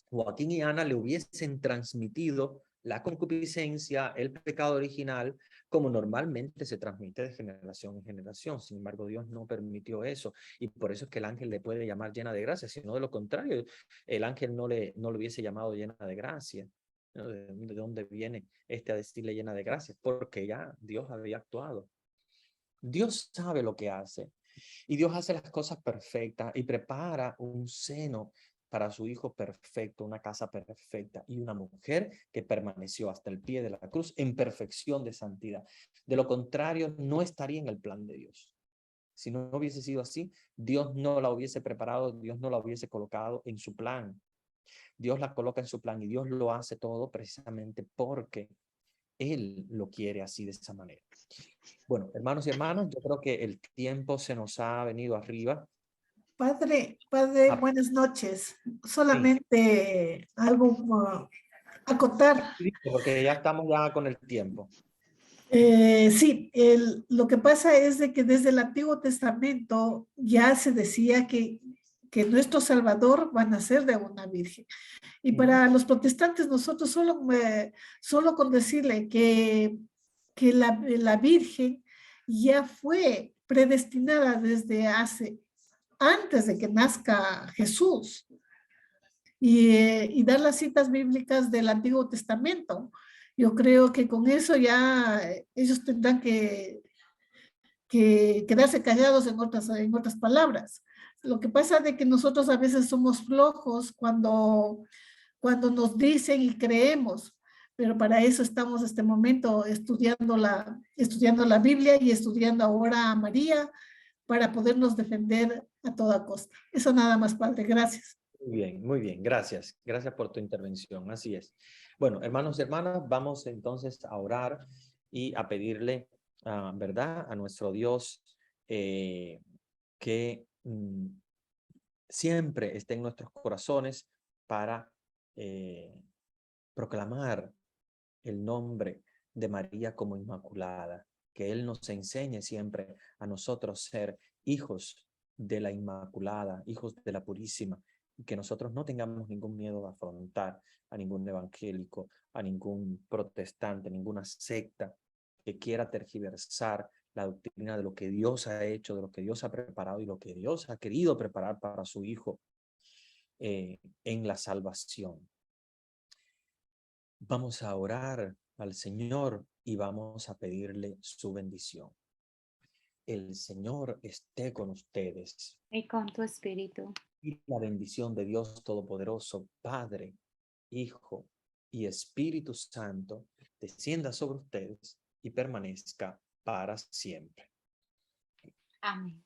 Joaquín y Ana le hubiesen transmitido la concupiscencia, el pecado original, como normalmente se transmite de generación en generación. Sin embargo, Dios no permitió eso. Y por eso es que el ángel le puede llamar llena de gracia. Si no, de lo contrario, el ángel no le hubiese llamado llena de gracia. ¿De dónde viene a decirle llena de gracia? Porque ya Dios había actuado. Dios sabe lo que hace y Dios hace las cosas perfectas y prepara un seno para su hijo perfecto, una casa perfecta y una mujer que permaneció hasta el pie de la cruz en perfección de santidad. De lo contrario, no estaría en el plan de Dios. Si no hubiese sido así, Dios no la hubiese preparado, Dios no la hubiese colocado en su plan. Dios la coloca en su plan y Dios lo hace todo precisamente porque Él lo quiere así de esa manera. Bueno, hermanos y hermanas, yo creo que el tiempo se nos ha venido arriba. Padre, Ah, buenas noches. Solamente algo acotar. sí, porque ya estamos ya con el tiempo. Sí, lo que pasa es de que desde el Antiguo Testamento ya se decía que nuestro Salvador va a nacer de una virgen. Y para los protestantes nosotros solo con decirle que la Virgen ya fue predestinada desde antes de que nazca Jesús y dar las citas bíblicas del Antiguo Testamento. Yo creo que con eso ya ellos tendrán que quedarse callados en otras palabras. Lo que pasa es que nosotros a veces somos flojos cuando nos dicen y creemos, pero para eso estamos este momento estudiando la Biblia y estudiando ahora a María para podernos defender a toda costa. Eso nada más, Padre. Gracias. Muy bien, gracias. Gracias por tu intervención, así es. Bueno, hermanos y hermanas, vamos entonces a orar y a pedirle, ¿verdad?, a nuestro Dios que siempre esté en nuestros corazones para proclamar el nombre de María como Inmaculada. que Él nos enseñe siempre a nosotros ser hijos de la Inmaculada, hijos de la Purísima, y que nosotros no tengamos ningún miedo de afrontar a ningún evangélico, a ningún protestante, ninguna secta que quiera tergiversar la doctrina de lo que Dios ha hecho, de lo que Dios ha preparado y lo que Dios ha querido preparar para su Hijo en la salvación. Vamos a orar al Señor y vamos a pedirle su bendición. El Señor esté con ustedes. Y con tu espíritu. Y la bendición de Dios Todopoderoso, Padre, Hijo y Espíritu Santo, descienda sobre ustedes y permanezca para siempre. Amén.